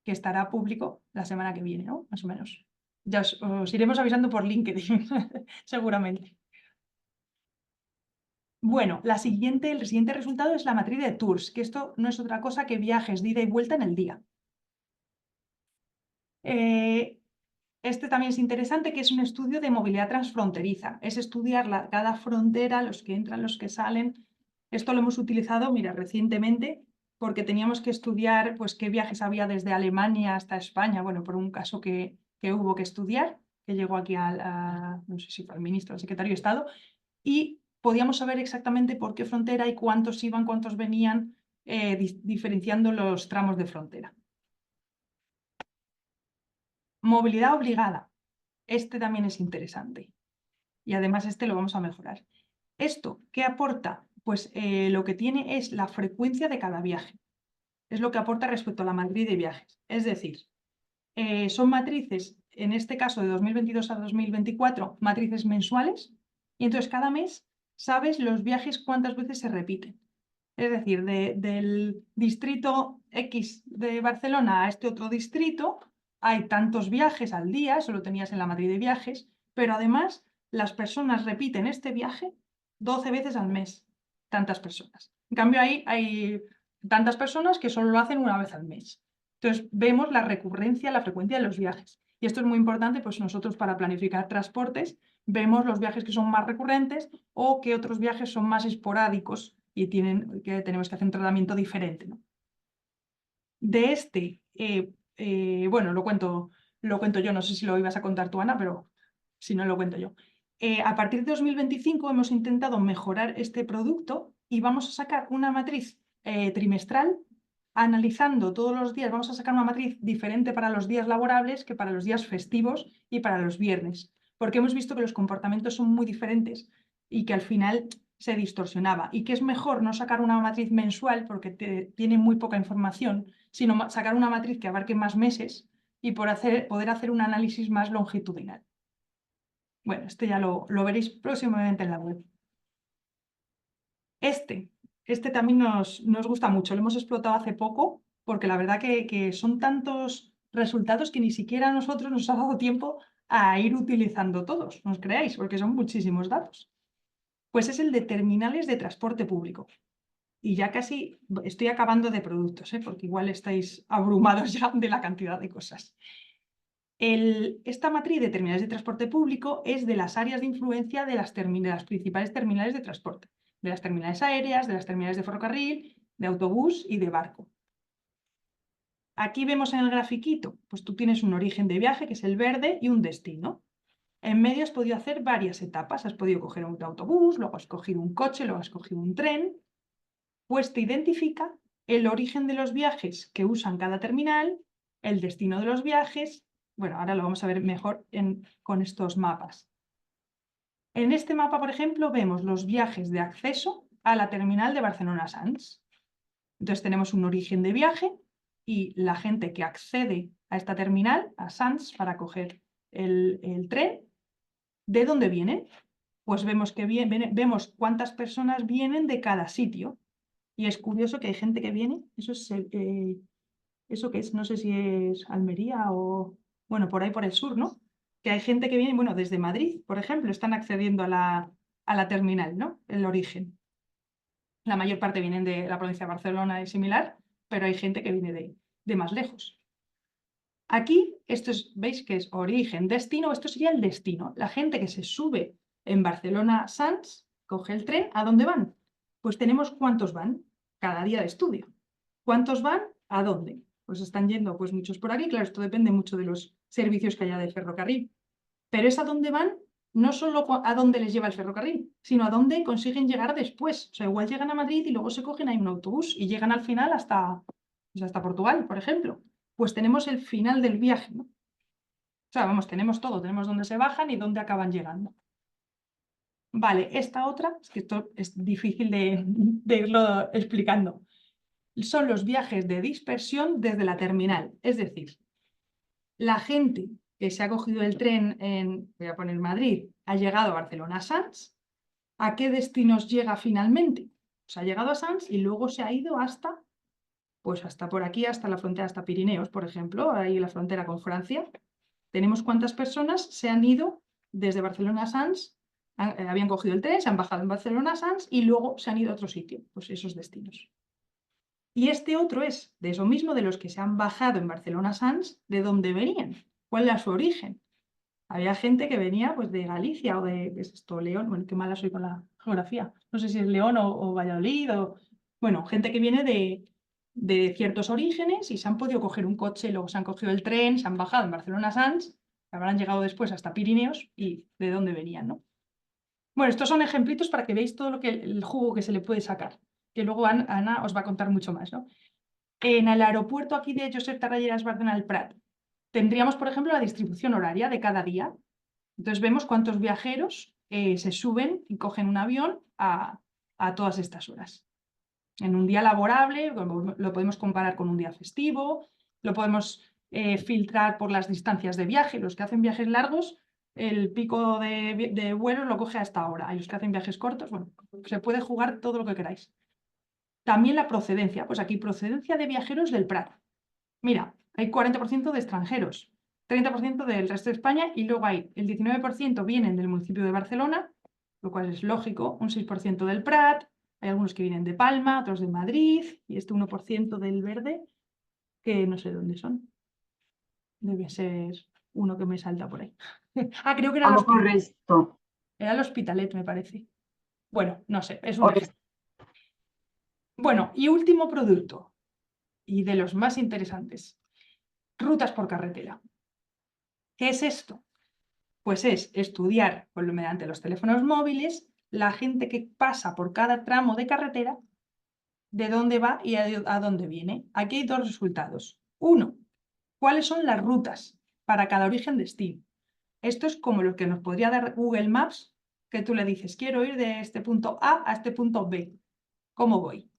S2: que estará público la semana que viene, ¿no? Más o menos. Ya os iremos avisando por LinkedIn, seguramente. Bueno, el siguiente resultado es la matriz de Tours, que esto no es otra cosa que viajes de ida y vuelta en el día. Este también es interesante, que es un estudio de movilidad transfronteriza. Es estudiar cada frontera, los que entran, los que salen. Esto lo hemos utilizado, mira, recientemente, porque teníamos que estudiar pues, qué viajes había desde Alemania hasta España, bueno, por un caso que hubo que estudiar, que llegó aquí no sé si fue el ministro, el secretario de Estado, y podíamos saber exactamente por qué frontera y cuántos iban, cuántos venían, diferenciando los tramos de frontera. Movilidad obligada. Este también es interesante. Y además este lo vamos a mejorar. ¿Esto qué aporta? Pues lo que tiene es la frecuencia de cada viaje. Es lo que aporta respecto a la matriz de viajes. Es decir, son matrices, en este caso de 2022 a 2024, matrices mensuales. Y entonces cada mes sabes los viajes cuántas veces se repiten. Es decir, del distrito X de Barcelona a este otro distrito hay tantos viajes al día, eso lo tenías en la matriz de viajes, pero además las personas repiten este viaje 12 veces al mes, tantas personas. En cambio, ahí hay tantas personas que solo lo hacen una vez al mes. Entonces, vemos la recurrencia, la frecuencia de los viajes. Y esto es muy importante, pues nosotros para planificar transportes vemos los viajes que son más recurrentes o que otros viajes son más esporádicos y que tenemos que hacer un tratamiento diferente, ¿no? De este, bueno, lo cuento yo, no sé si lo ibas a contar tú, Ana, pero si no, lo cuento yo. A partir de 2025 hemos intentado mejorar este producto y vamos a sacar una matriz trimestral analizando todos los días. Vamos a sacar una matriz diferente para los días laborables que para los días festivos y para los viernes, porque hemos visto que los comportamientos son muy diferentes y que al final se distorsionaba y que es mejor no sacar una matriz mensual porque tiene muy poca información, sino sacar una matriz que abarque más meses y poder hacer un análisis más longitudinal. Bueno, este ya lo veréis próximamente en la web. Este también nos gusta mucho, lo hemos explotado hace poco porque la verdad que son tantos resultados que ni siquiera a nosotros nos ha dado tiempo a ir utilizando todos, no os creáis, porque son muchísimos datos. Pues es el de terminales de transporte público. Y ya casi estoy acabando de productos, porque igual estáis abrumados ya de la cantidad de cosas. Esta matriz de terminales de transporte público es de las áreas de influencia de las principales terminales de transporte, de las terminales aéreas, de las terminales de ferrocarril, de autobús y de barco. Aquí vemos en el grafiquito, pues tú tienes un origen de viaje, que es el verde, y un destino. En medio has podido hacer varias etapas, has podido coger un autobús, luego has cogido un coche, luego has cogido un tren, pues te identifica el origen de los viajes que usan cada terminal, el destino de los viajes. Bueno, ahora lo vamos a ver mejor con estos mapas. En este mapa, por ejemplo, vemos los viajes de acceso a la terminal de Barcelona Sants. Entonces tenemos un origen de viaje y la gente que accede a esta terminal, a Sants, para coger el tren, ¿de dónde vienen? Pues vemos vemos cuántas personas vienen de cada sitio. Y es curioso que hay gente que viene, eso que es, no sé si es Almería o, bueno, por ahí por el sur, ¿no? Que hay gente que viene, bueno, desde Madrid, por ejemplo, están accediendo a la terminal, ¿no? El origen. La mayor parte vienen de la provincia de Barcelona y similar, pero hay gente que viene de más lejos. Aquí, esto es, veis que es origen, destino, esto sería el destino. La gente que se sube en Barcelona-Sants, coge el tren, ¿a dónde van? Pues tenemos cuántos van cada día de estudio. ¿Cuántos van? ¿A dónde? Pues están yendo pues muchos por aquí, claro, esto depende mucho de los servicios que haya de ferrocarril. Pero es a dónde van, no solo a dónde les lleva el ferrocarril, sino a dónde consiguen llegar después. O sea, igual llegan a Madrid y luego se cogen ahí un autobús y llegan al final pues hasta Portugal, por ejemplo. Pues tenemos el final del viaje, ¿no? O sea, vamos, tenemos todo, tenemos dónde se bajan y dónde acaban llegando. Vale, esta otra, es que esto es difícil de irlo explicando. Son los viajes de dispersión desde la terminal. Es decir, la gente que se ha cogido el tren en, voy a poner Madrid, ha llegado a Barcelona-Sants, ¿a qué destinos llega finalmente? Pues ha llegado a Sants y luego se ha ido hasta, pues hasta por aquí, hasta la frontera, hasta Pirineos, por ejemplo, ahí la frontera con Francia. Tenemos cuántas personas se han ido desde Barcelona a Sants, habían cogido el tren, se han bajado en Barcelona a Sants y luego se han ido a otro sitio, pues esos destinos. Y este otro es de eso mismo, de los que se han bajado en Barcelona Sants, ¿de dónde venían? ¿Cuál era su origen? Había gente que venía pues de Galicia o de, ¿qué es esto? León, bueno, qué mala soy con la geografía. No sé si es León o Valladolid o, bueno, gente que viene de ciertos orígenes y se han podido coger un coche, luego se han cogido el tren, se han bajado en Barcelona Sants, habrán llegado después hasta Pirineos y de dónde venían, ¿no? Bueno, estos son ejemplitos para que veáis todo lo que el jugo que se le puede sacar, que luego Ana os va a contar mucho más, ¿no? En el aeropuerto aquí de Josep Tarradellas Bárcena del Prat tendríamos, por ejemplo, la distribución horaria de cada día. Entonces vemos cuántos viajeros se suben y cogen un avión a todas estas horas. En un día laborable lo podemos comparar con un día festivo, lo podemos filtrar por las distancias de viaje. Los que hacen viajes largos, el pico de vuelos lo coge a esta hora. Y los que hacen viajes cortos, bueno, se puede jugar todo lo que queráis. También la procedencia, pues aquí procedencia de viajeros del Prat. Mira, hay 40% de extranjeros, 30% del resto de España y luego hay el 19% vienen del municipio de Barcelona, lo cual es lógico, un 6% del Prat, hay algunos que vienen de Palma, otros de Madrid y este 1% del Verde, que no sé dónde son. Debe ser uno que me salta por ahí. Ah, creo que era
S3: A
S2: el
S3: lo mejor
S2: Hospitalet.
S3: esto.
S2: Era el Hospitalet, me parece. Bueno, no sé, es
S3: o
S2: un ejemplo. Bueno, y último producto, y de los más interesantes, rutas por carretera. ¿Qué es esto? Pues es estudiar mediante los teléfonos móviles la gente que pasa por cada tramo de carretera, de dónde va y a dónde viene. Aquí hay dos resultados. Uno, ¿cuáles son las rutas para cada origen-destino? Esto es como lo que nos podría dar Google Maps, que tú le dices, quiero ir de este punto A a este punto B. ¿Cómo voy?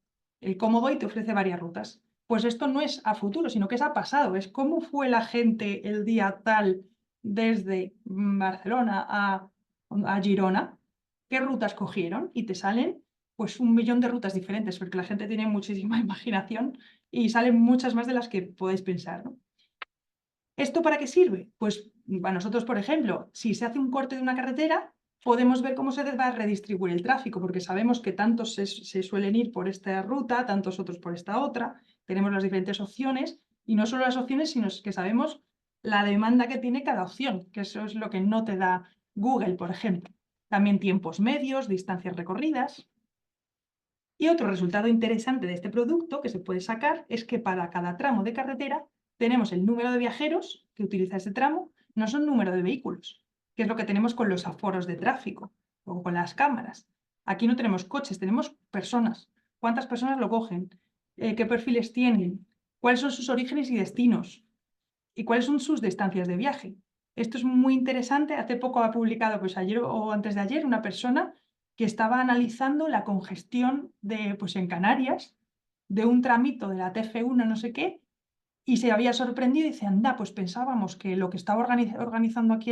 S2: El cómo voy te ofrece varias rutas. Pues esto no es a futuro, sino que es a pasado. Es cómo fue la gente el día tal desde Barcelona a Girona, qué rutas cogieron y te salen pues 1 millón de rutas diferentes, porque la gente tiene muchísima imaginación y salen muchas más de las que podéis pensar, ¿no? ¿Esto para qué sirve? Pues a nosotros, por ejemplo, si se hace un corte de una carretera, podemos ver cómo se va a redistribuir el tráfico, porque sabemos que tantos se suelen ir por esta ruta, tantos otros por esta otra, tenemos las diferentes opciones, y no solo las opciones, sino que sabemos la demanda que tiene cada opción, que eso es lo que no te da Google, por ejemplo. También tiempos medios, distancias recorridas. Y otro resultado interesante de este producto que se puede sacar es que para cada tramo de carretera tenemos el número de viajeros que utiliza ese tramo, no son número de vehículos, que es lo que tenemos con los aforos de tráfico o con las cámaras. Aquí no tenemos coches, tenemos personas. ¿Cuántas personas lo cogen? ¿Qué perfiles tienen? ¿Cuáles son sus orígenes y destinos? ¿Y cuáles son sus distancias de viaje? Esto es muy interesante. Hace poco ha publicado, pues ayer o antes de ayer, una persona que estaba analizando la congestión pues en Canarias de un tramito de la TF1 no sé qué, y se había sorprendido y dice, anda, pues pensábamos que lo que estaba organizando aquí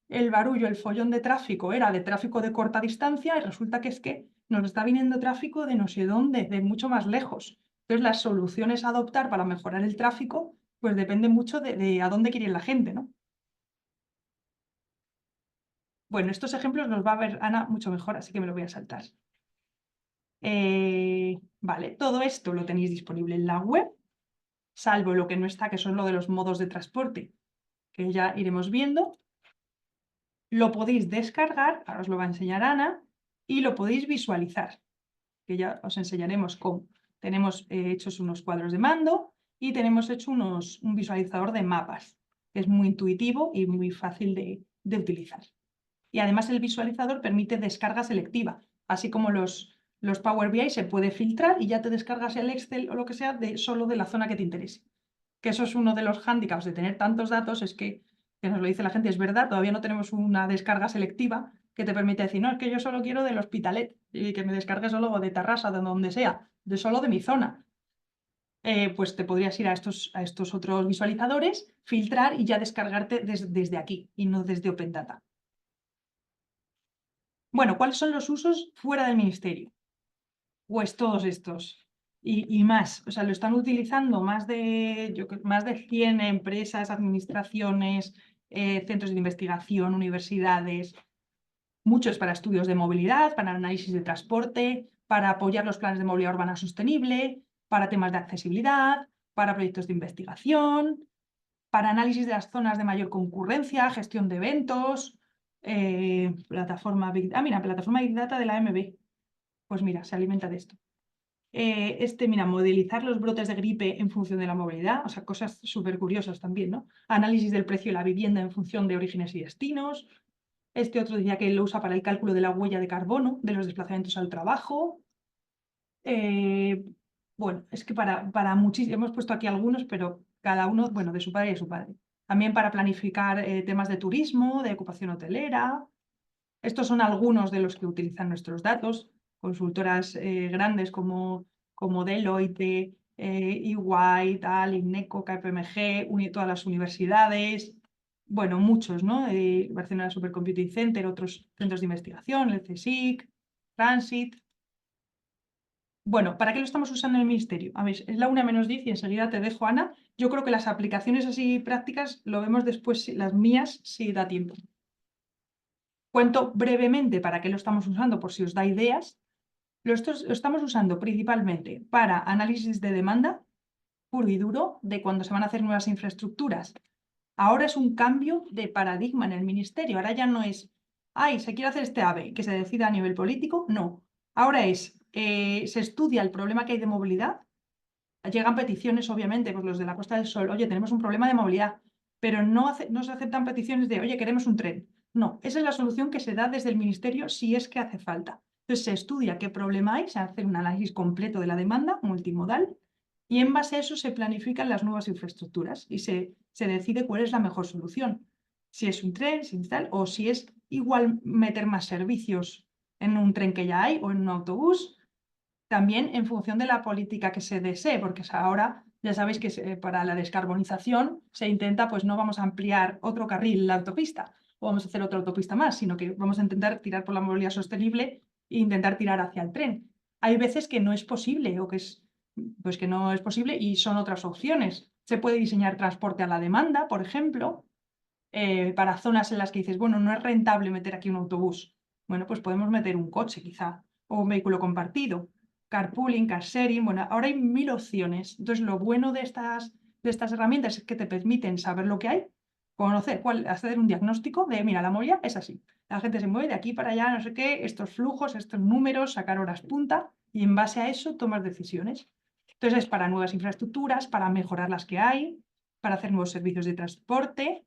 S2: el barullo, el follón de tráfico, era de tráfico de corta distancia y resulta que es que nos está viniendo tráfico de no sé dónde, de mucho más lejos. Entonces las soluciones a adoptar para mejorar el tráfico pues depende mucho de a dónde quiere ir la gente, ¿no? Bueno, estos ejemplos los va a ver Ana mucho mejor, así que me lo voy a saltar. Vale, todo esto lo tenéis disponible en la web, salvo lo que no está, que son lo de los modos de transporte, que ya iremos viendo. Lo podéis descargar, ahora os lo va a enseñar Ana, y lo podéis visualizar, que ya os enseñaremos cómo. Tenemos hechos unos cuadros de mando y tenemos hecho un visualizador de mapas, que es muy intuitivo y muy fácil de utilizar. Y además el visualizador permite descarga selectiva, así como los Power BI se puede filtrar y ya te descargas el Excel o lo que sea solo de la zona que te interese. Que eso es uno de los hándicaps de tener tantos datos, es que nos lo dice la gente, es verdad, todavía no tenemos una descarga selectiva que te permite decir, no, es que yo solo quiero del Hospitalet y que me descargue solo de Tarrasa, de donde sea, solo de mi zona. Pues te podrías ir a estos otros visualizadores, filtrar y ya descargarte desde aquí y no desde Open Data. Bueno, ¿cuáles son los usos fuera del ministerio? Pues todos estos y más. O sea, lo están utilizando más de 100 empresas, administraciones, centros de investigación, universidades, muchos para estudios de movilidad, para análisis de transporte, para apoyar los planes de movilidad urbana sostenible, para temas de accesibilidad, para proyectos de investigación, para análisis de las zonas de mayor concurrencia, gestión de eventos, plataforma Big Data de la MB. Pues mira, se alimenta de esto. Mira, modelizar los brotes de gripe en función de la movilidad, o sea, cosas súper curiosas también, ¿no? Análisis del precio de la vivienda en función de orígenes y destinos. Este otro decía que lo usa para el cálculo de la huella de carbono de los desplazamientos al trabajo. Bueno, es que para muchísimos, hemos puesto aquí algunos, pero cada uno, bueno, de su padre y de su padre. También para planificar temas de turismo, de ocupación hotelera. Estos son algunos de los que utilizan nuestros datos. Consultoras grandes como Deloitte, EY, tal, INECO, KPMG, todas las universidades. Bueno, muchos, ¿no? Barcelona Supercomputing Center, otros centros de investigación, el CSIC, Transit. Bueno, ¿para qué lo estamos usando en el ministerio? A ver, es la 1:10 y enseguida te dejo, Ana. Yo creo que las aplicaciones así prácticas lo vemos después, las mías, si da tiempo. Cuento brevemente para qué lo estamos usando, por si os da ideas. Lo estamos usando principalmente para análisis de demanda, puro y duro, de cuando se van a hacer nuevas infraestructuras. Ahora es un cambio de paradigma en el ministerio. Ahora ya no es, ay, se quiere hacer este AVE, que se decida a nivel político. No. Ahora se estudia el problema que hay de movilidad. Llegan peticiones, obviamente, pues los de la Costa del Sol, oye, tenemos un problema de movilidad, pero no se aceptan peticiones de, oye, queremos un tren. No, esa es la solución que se da desde el ministerio si es que hace falta. Entonces se estudia qué problema hay, se hace un análisis completo de la demanda multimodal y en base a eso se planifican las nuevas infraestructuras y se decide cuál es la mejor solución. Si es un tren, si es tal, o si es igual meter más servicios en un tren que ya hay o en un autobús. También en función de la política que se desee, porque ahora ya sabéis que para la descarbonización se intenta, pues no vamos a ampliar otro carril la autopista o vamos a hacer otra autopista más, sino que vamos a intentar tirar por la movilidad sostenible e intentar tirar hacia el tren. Hay veces que no es posible o pues que no es posible y son otras opciones. Se puede diseñar transporte a la demanda, por ejemplo, para zonas en las que dices, bueno, no es rentable meter aquí un autobús. Bueno, pues podemos meter un coche quizá o un vehículo compartido. Carpooling, car sharing, bueno, ahora hay 1000 opciones. Entonces, lo bueno de estas herramientas es que te permiten saber lo que hay, conocer hacer un diagnóstico de, mira, la movilidad es así. La gente se mueve de aquí para allá, no sé qué, estos flujos, estos números, sacar horas punta y en base a eso tomar decisiones. Entonces, es para nuevas infraestructuras, para mejorar las que hay, para hacer nuevos servicios de transporte,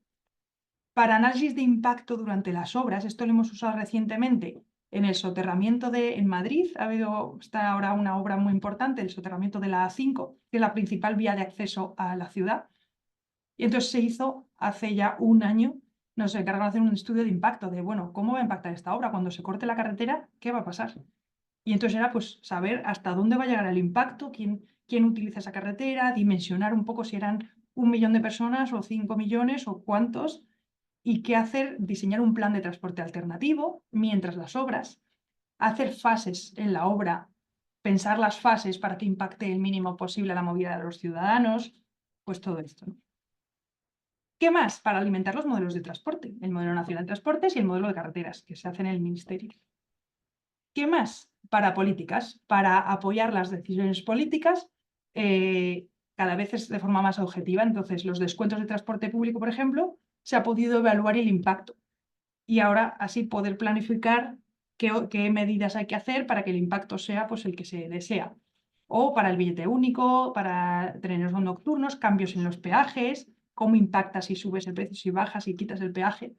S2: para análisis de impacto durante las obras. Esto lo hemos usado recientemente en el soterramiento en Madrid. Está ahora una obra muy importante, el soterramiento de la A5, que es la principal vía de acceso a la ciudad. Y entonces se hizo hace ya un año, nos encargaron de hacer un estudio de impacto, de, bueno, ¿cómo va a impactar esta obra? Cuando se corte la carretera, ¿qué va a pasar? Y entonces era pues saber hasta dónde va a llegar el impacto, quién utiliza esa carretera, dimensionar un poco si eran 1 millón de personas o 5 millones o cuántos, y qué hacer, diseñar un plan de transporte alternativo mientras las obras, hacer fases en la obra, pensar las fases para que impacte el mínimo posible la movilidad de los ciudadanos, pues todo esto, ¿no? ¿Qué más? Para alimentar los modelos de transporte, el modelo nacional de transportes y el modelo de carreteras que se hace en el ministerio. ¿Qué más? para políticas, para apoyar las decisiones políticas, cada vez es de forma más objetiva. Entonces, los descuentos de transporte público, por ejemplo, se ha podido evaluar el impacto y ahora así poder planificar qué medidas hay que hacer para que el impacto sea pues, el que se desea. O para el billete único, para trenes nocturnos, cambios en los peajes, cómo impacta si subes el precio, si bajas, si quitas el peaje.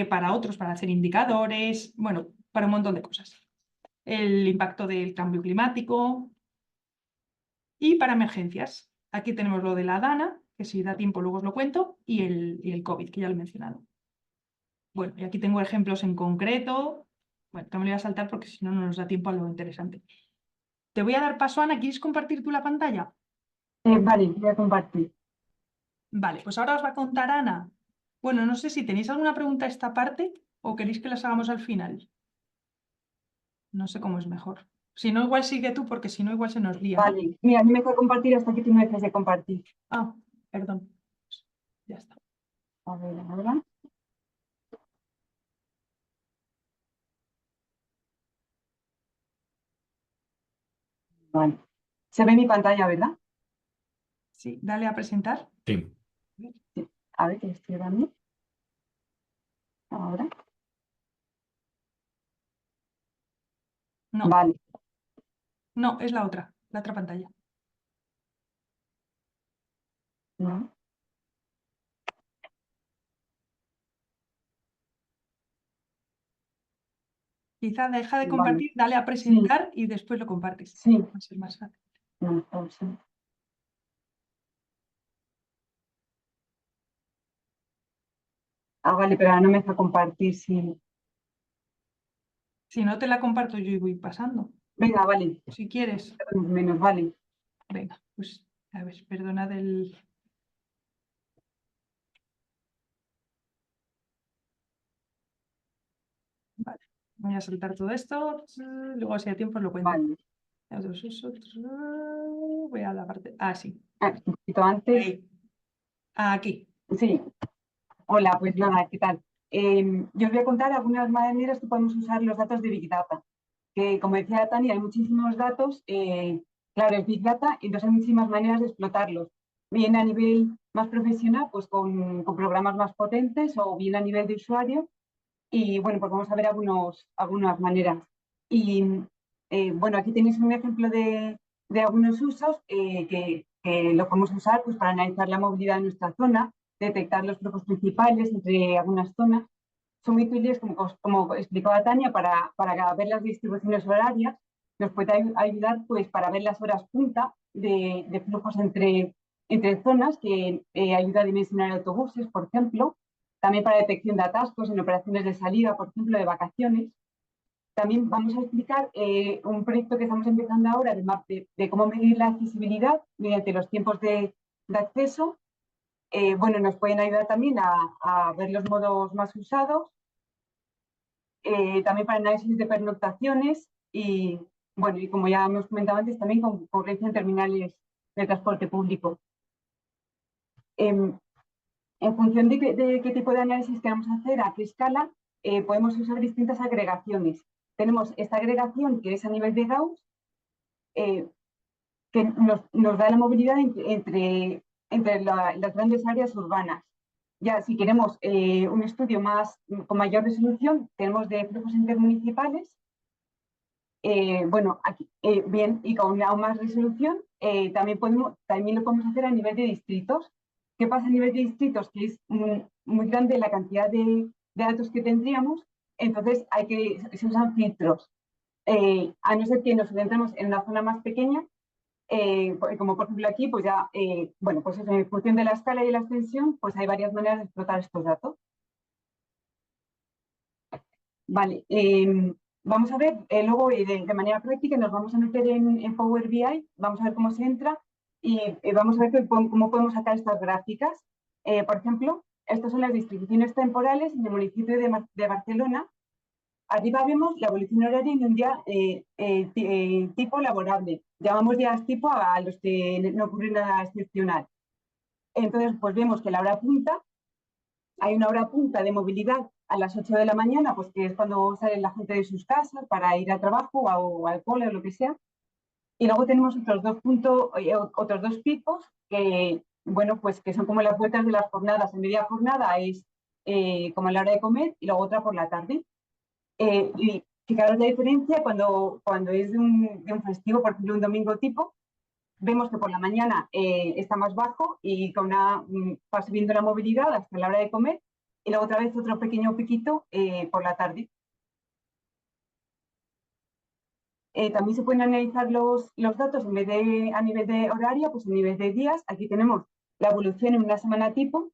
S2: Para otros, para hacer indicadores, bueno, para un montón de cosas. El impacto del cambio climático y para emergencias. Aquí tenemos lo de la DANA, que si da tiempo luego os lo cuento, y el COVID, que ya lo he mencionado. Bueno, y aquí tengo ejemplos en concreto. Bueno, también lo voy a saltar porque si no, no nos da tiempo a lo interesante. Te voy a dar paso, Ana. ¿Quieres compartir tú la pantalla?
S3: Vale, voy a compartir.
S2: Vale, pues ahora os va a contar Ana. Bueno, no sé si tenéis alguna pregunta a esta parte o queréis que las hagamos al final. No sé cómo es mejor. Si no, igual sigue tú, porque si no, igual se nos lía, ¿no?
S3: Vale, mira, a mí me deja compartir hasta que tú me dejes de compartir.
S2: Ah, perdón. Ya está.
S3: A ver, ahora. Vale. Se ve mi pantalla, ¿verdad?
S2: Sí, dale a presentar.
S1: Sí.
S3: Sí. A ver, que estoy dando. Ahora.
S2: No,
S3: Vale.
S2: no, es la otra pantalla.
S3: No.
S2: Quizá deja de
S3: Vale.
S2: compartir, dale a
S3: Sí,
S2: presentar y después lo compartes.
S3: sí.
S2: Va a ser más fácil.
S3: No, pausa. Ah, vale, pero ahora no me deja compartir, sí.
S2: Si no te la comparto yo y voy pasando.
S3: Venga, vale.
S2: Si quieres.
S3: Menos, vale.
S2: Venga, pues a ver, perdonad el... Vale, voy a saltar todo esto. Luego si hay tiempo os lo cuento.
S3: Vale.
S2: Voy a la parte... Ah, sí.
S3: Un poquito antes.
S2: Ahí. Aquí.
S3: Sí. Hola, pues nada, ¿qué tal? Yo os voy a contar algunas maneras que podemos usar los datos de Big Data. Que como decía Tania, hay muchísimos datos, claro, es Big Data, entonces hay muchísimas maneras de explotarlos. Bien a nivel más profesional, pues con programas más potentes, o bien a nivel de usuario. Y bueno, pues vamos a ver algunas maneras. Y bueno, aquí tenéis un ejemplo de algunos usos que lo podemos usar pues, para analizar la movilidad de nuestra zona, detectar los flujos principales entre algunas zonas. Son muy útiles, como explicaba Tania, para ver las distribuciones horarias. Nos puede ayudar pues, para ver las horas punta de flujos entre zonas, que ayuda a dimensionar autobuses, por ejemplo. También para detección de atascos en operaciones de salida, por ejemplo, de vacaciones. También vamos a explicar un proyecto que estamos empezando ahora de cómo medir la accesibilidad mediante los tiempos de acceso. Bueno, nos pueden ayudar también a ver los modos más usados. También para análisis de pernoctaciones y, bueno, y como ya hemos comentado antes, también con concurrencia en terminales de transporte público. En función de qué tipo de análisis queramos hacer, a qué escala, podemos usar distintas agregaciones. Tenemos esta agregación que es a nivel de Gauss, que nos da la movilidad entre las grandes áreas urbanas. Ya si queremos un estudio con mayor resolución, tenemos de flujos intermunicipales. Bueno, aquí, bien, y con aún más resolución, también lo podemos hacer a nivel de distritos. ¿Qué pasa a nivel de distritos? Que es muy grande la cantidad de datos que tendríamos, entonces se usan filtros. A no ser que nos centremos en una zona más pequeña, como por ejemplo aquí, pues ya, bueno, pues eso, en función de la escala y la extensión, pues hay varias maneras de explotar estos datos. Vale, vamos a ver, luego de manera práctica nos vamos a meter en Power BI, vamos a ver cómo se entra y vamos a ver cómo podemos sacar estas gráficas. Por ejemplo, estas son las distribuciones temporales en el municipio de Barcelona. Arriba vemos la evolución horaria en un día tipo laborable. Llamamos días tipo a los que no ocurre nada excepcional. Entonces, pues vemos que la hora punta, hay una hora punta de movilidad a las 8 de la mañana, pues que es cuando sale la gente de sus casas para ir al trabajo o al cole o lo que sea. Y luego tenemos otros dos picos que, bueno, pues que son como las vueltas de las jornadas. En media jornada es como a la hora de comer y luego otra por la tarde. Y fijaros la diferencia cuando es de un festivo, por ejemplo, un domingo tipo, vemos que por la mañana está más bajo y va subiendo la movilidad hasta la hora de comer y luego otra vez otro pequeño piquito por la tarde. También se pueden analizar los datos en vez de a nivel de horario, pues a nivel de días. Aquí tenemos la evolución en una semana tipo.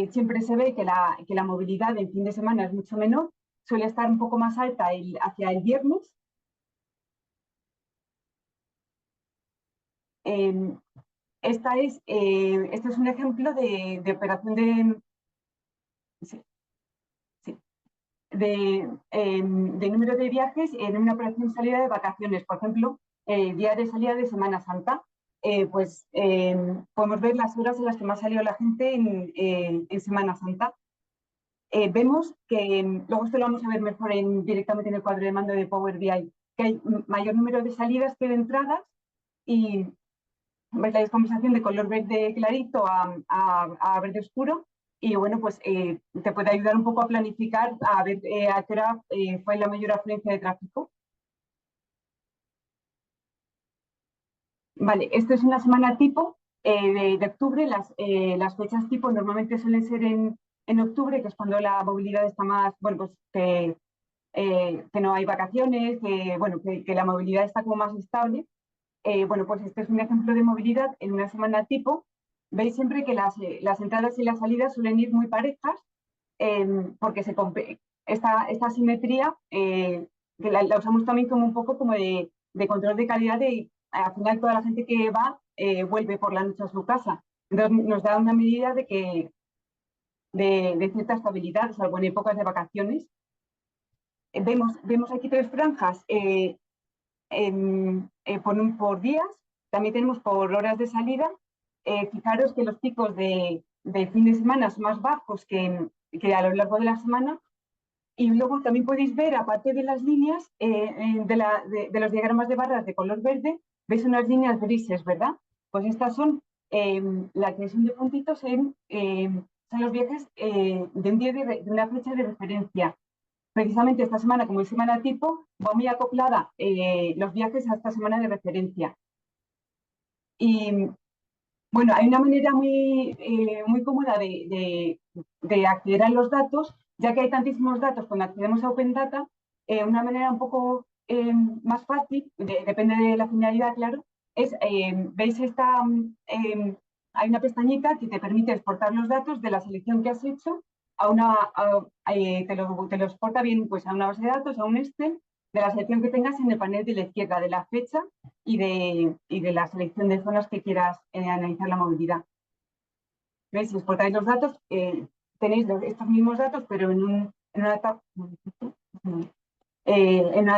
S3: Siempre se ve que la movilidad en fin de semana es mucho menor, suele estar un poco más alta hacia el viernes. Este es un ejemplo de operación sí, sí, de número de viajes en una operación salida de vacaciones. Por ejemplo, día de salida de Semana Santa. Podemos ver las horas en las que más salió la gente en Semana Santa. Vemos que, luego esto lo vamos a ver mejor directamente en el cuadro de mando de Power BI, que hay mayor número de salidas que de entradas y ves la descompensación de color verde clarito a verde oscuro y bueno, pues te puede ayudar un poco a planificar, a ver a qué hora fue la mayor afluencia de tráfico. Vale, esto es una semana tipo de octubre. Las fechas tipo normalmente suelen ser en octubre, que es cuando la movilidad está más, bueno, pues que no hay vacaciones, bueno, que la movilidad está como más estable. Bueno, pues este es un ejemplo de movilidad en una semana tipo. Veis siempre que las entradas y las salidas suelen ir muy parejas porque esta simetría que la usamos también como un poco como de control de calidad al final toda la gente que va vuelve por la noche a su casa. Entonces nos da una medida de cierta estabilidad, salvo en épocas de vacaciones. Vemos aquí tres franjas por días, también tenemos por horas de salida. Fijaros que los picos de fin de semana son más bajos que a lo largo de la semana. Y luego también podéis ver, aparte de las líneas, de los diagramas de barras de color verde, veis unas líneas grises, ¿verdad? Pues estas son la creación de puntitos son los viajes de un día de una fecha de referencia. Precisamente esta semana, como es semana tipo, va muy acoplada los viajes a esta semana de referencia. Y bueno, hay una manera muy cómoda de acceder a los datos, ya que hay tantísimos datos cuando accedemos a Open Data, una manera un poco más fácil, depende de la finalidad, claro, es, veis hay una pestañita que te permite exportar los datos de la selección que has hecho te lo exporta bien pues, a una base de datos, a un Excel, de la selección que tengas en el panel de la izquierda, de la fecha y de la selección de zonas que quieras analizar la movilidad. ¿Veis? Si exportáis los datos, tenéis estos mismos datos, pero en una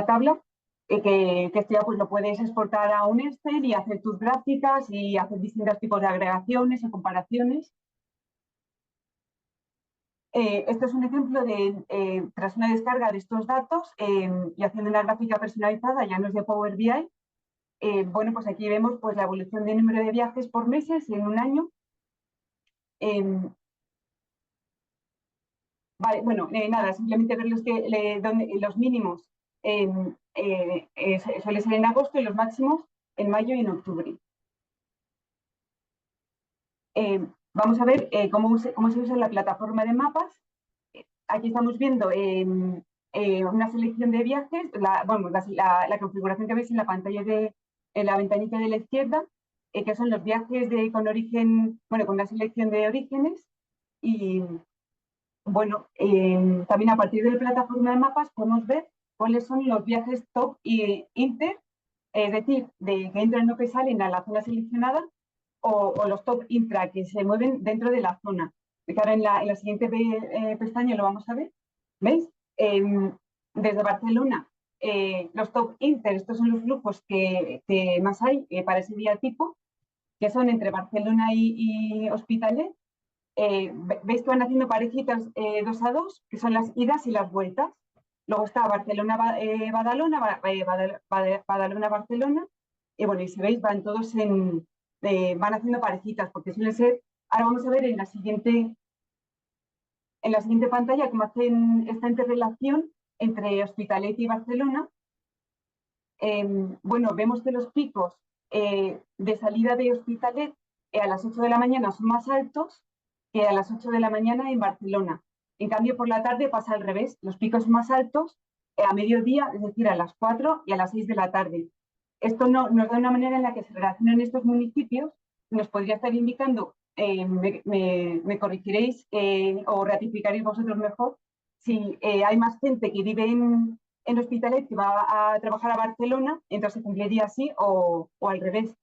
S3: tabla que esto ya pues, lo puedes exportar a un Excel y hacer tus gráficas y hacer distintos tipos de agregaciones o comparaciones. Este es un ejemplo tras una descarga de estos datos y haciendo una gráfica personalizada, ya no es de Power BI. Bueno, pues aquí vemos pues, la evolución del número de viajes por meses en un año. Vale, bueno, nada, simplemente ver los mínimos suele ser en agosto y los máximos en mayo y en octubre. Vamos a ver cómo se usa la plataforma de mapas. Aquí estamos viendo una selección de viajes, la configuración que veis en la pantalla en la ventanita de la izquierda, que son los viajes con origen, bueno, con una selección de orígenes. Y bueno, también a partir de la plataforma de mapas podemos ver cuáles son los viajes top y inter, es decir, que entran o que salen a la zona seleccionada, o los top intra, que se mueven dentro de la zona. Que ahora en la siguiente pestaña lo vamos a ver. ¿Veis? Desde Barcelona, los top inter, estos son los flujos que más hay para ese día tipo, que son entre Barcelona y Hospitalet. veis que van haciendo parejitas 2 a 2, que son las idas y las vueltas. Luego está Barcelona-Badalona, Badalona-Barcelona. Y bueno, y si veis, van todos van haciendo parejitas, porque suele ser. Ahora vamos a ver en la siguiente pantalla cómo hacen esta interrelación entre Hospitalet y Barcelona. Bueno, vemos que los picos de salida de Hospitalet a las 8 de la mañana son más altos que a las 8 de la mañana en Barcelona. En cambio, por la tarde pasa al revés. Los picos son más altos a mediodía, es decir, a las 4 y a las 6 de la tarde. Esto nos da una manera en la que se relacionan estos municipios. Nos podría estar indicando, me corregiréis o ratificaréis vosotros mejor, si hay más gente que vive en Hospitalet que va a trabajar a Barcelona, entonces se cumpliría así o al revés.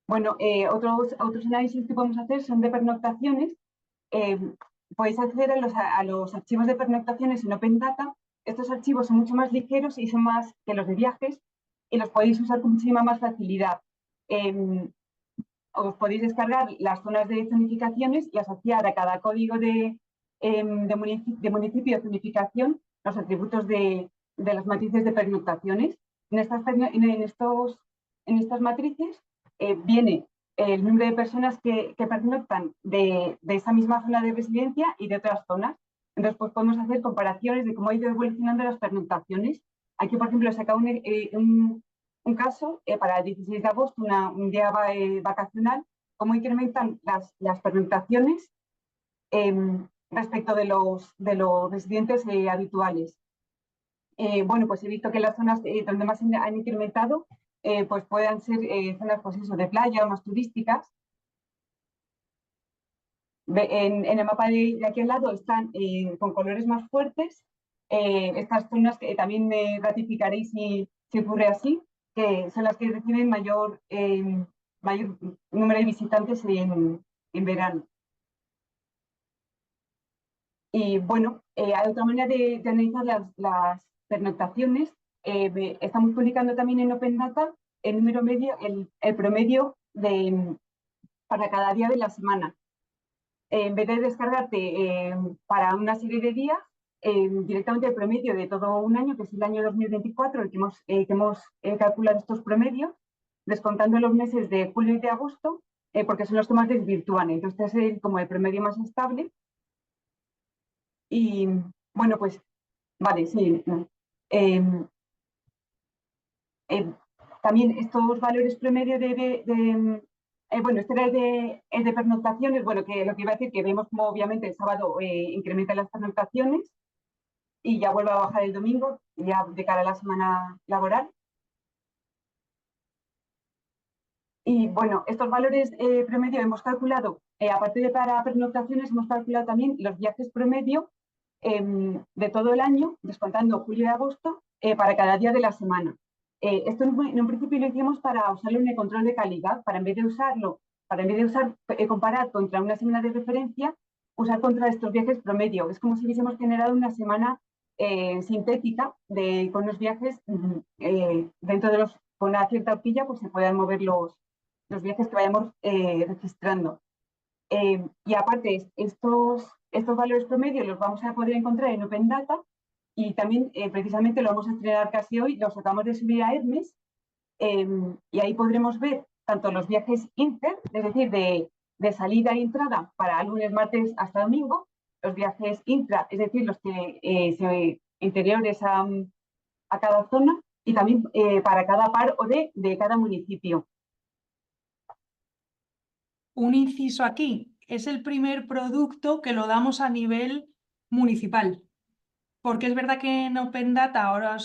S3: Bueno, otros análisis que podemos hacer son de pernoctaciones. Podéis acceder a los archivos de pernoctaciones en Open Data. Estos archivos son mucho más ligeros y son más que los de viajes y los podéis usar con muchísima más facilidad. Os podéis descargar las zonas de zonificaciones y asociar a cada código de municipio de zonificación los atributos de las matrices de pernoctaciones. En estas matrices viene el número de personas que pernoctan de esa misma zona de residencia y de otras zonas. Entonces, pues podemos hacer comparaciones de cómo ha ido evolucionando las pernoctaciones. Aquí, por ejemplo, he sacado un caso para el 16 de agosto, un día vacacional, cómo incrementan las pernoctaciones respecto de los residentes habituales. Bueno, pues he visto que las zonas donde más han incrementado pues puedan ser zonas pues eso, de playa o más turísticas. En el mapa de aquí al lado están con colores más fuertes. Estas zonas que también me ratificaréis si ocurre así, que son las que reciben mayor número de visitantes en verano. Y bueno, hay otra manera de analizar las pernoctaciones. Estamos publicando también en Open Data el número medio, el promedio para cada día de la semana. En vez de descargarte para una serie de días, directamente el promedio de todo un año, que es el año 2024, el que hemos calculado estos promedios, descontando los meses de julio y de agosto, porque son los que más desvirtúan. Entonces es como el promedio más estable. Y bueno, pues, vale, sí. También estos valores promedio bueno, este era el de pernoctaciones, bueno, que lo que iba a decir que vemos como obviamente el sábado incrementan las pernoctaciones y ya vuelve a bajar el domingo, ya de cara a la semana laboral. Y bueno, estos valores promedio hemos calculado, aparte de para pernoctaciones, hemos calculado también los viajes promedio de todo el año, descontando julio y agosto, para cada día de la semana. Esto en un principio lo hicimos para usarlo en el control de calidad, para en vez de comparar contra una semana de referencia, usar contra estos viajes promedio. Es como si hubiésemos generado una semana sintética con los viajes dentro de con una cierta horquilla, pues se puedan mover los viajes que vayamos registrando. Y aparte, estos valores promedio los vamos a poder encontrar en Open Data y también precisamente lo vamos a estrenar casi hoy, los acabamos de subir a Hermes y ahí podremos ver tanto los viajes inter, es decir, de salida e entrada para lunes, martes hasta domingo, los viajes intra, es decir, los que interiores a cada zona y también para cada par o de cada municipio.
S2: Un inciso aquí, es el primer producto que lo damos a nivel municipal. Porque es verdad que en Open Data ahora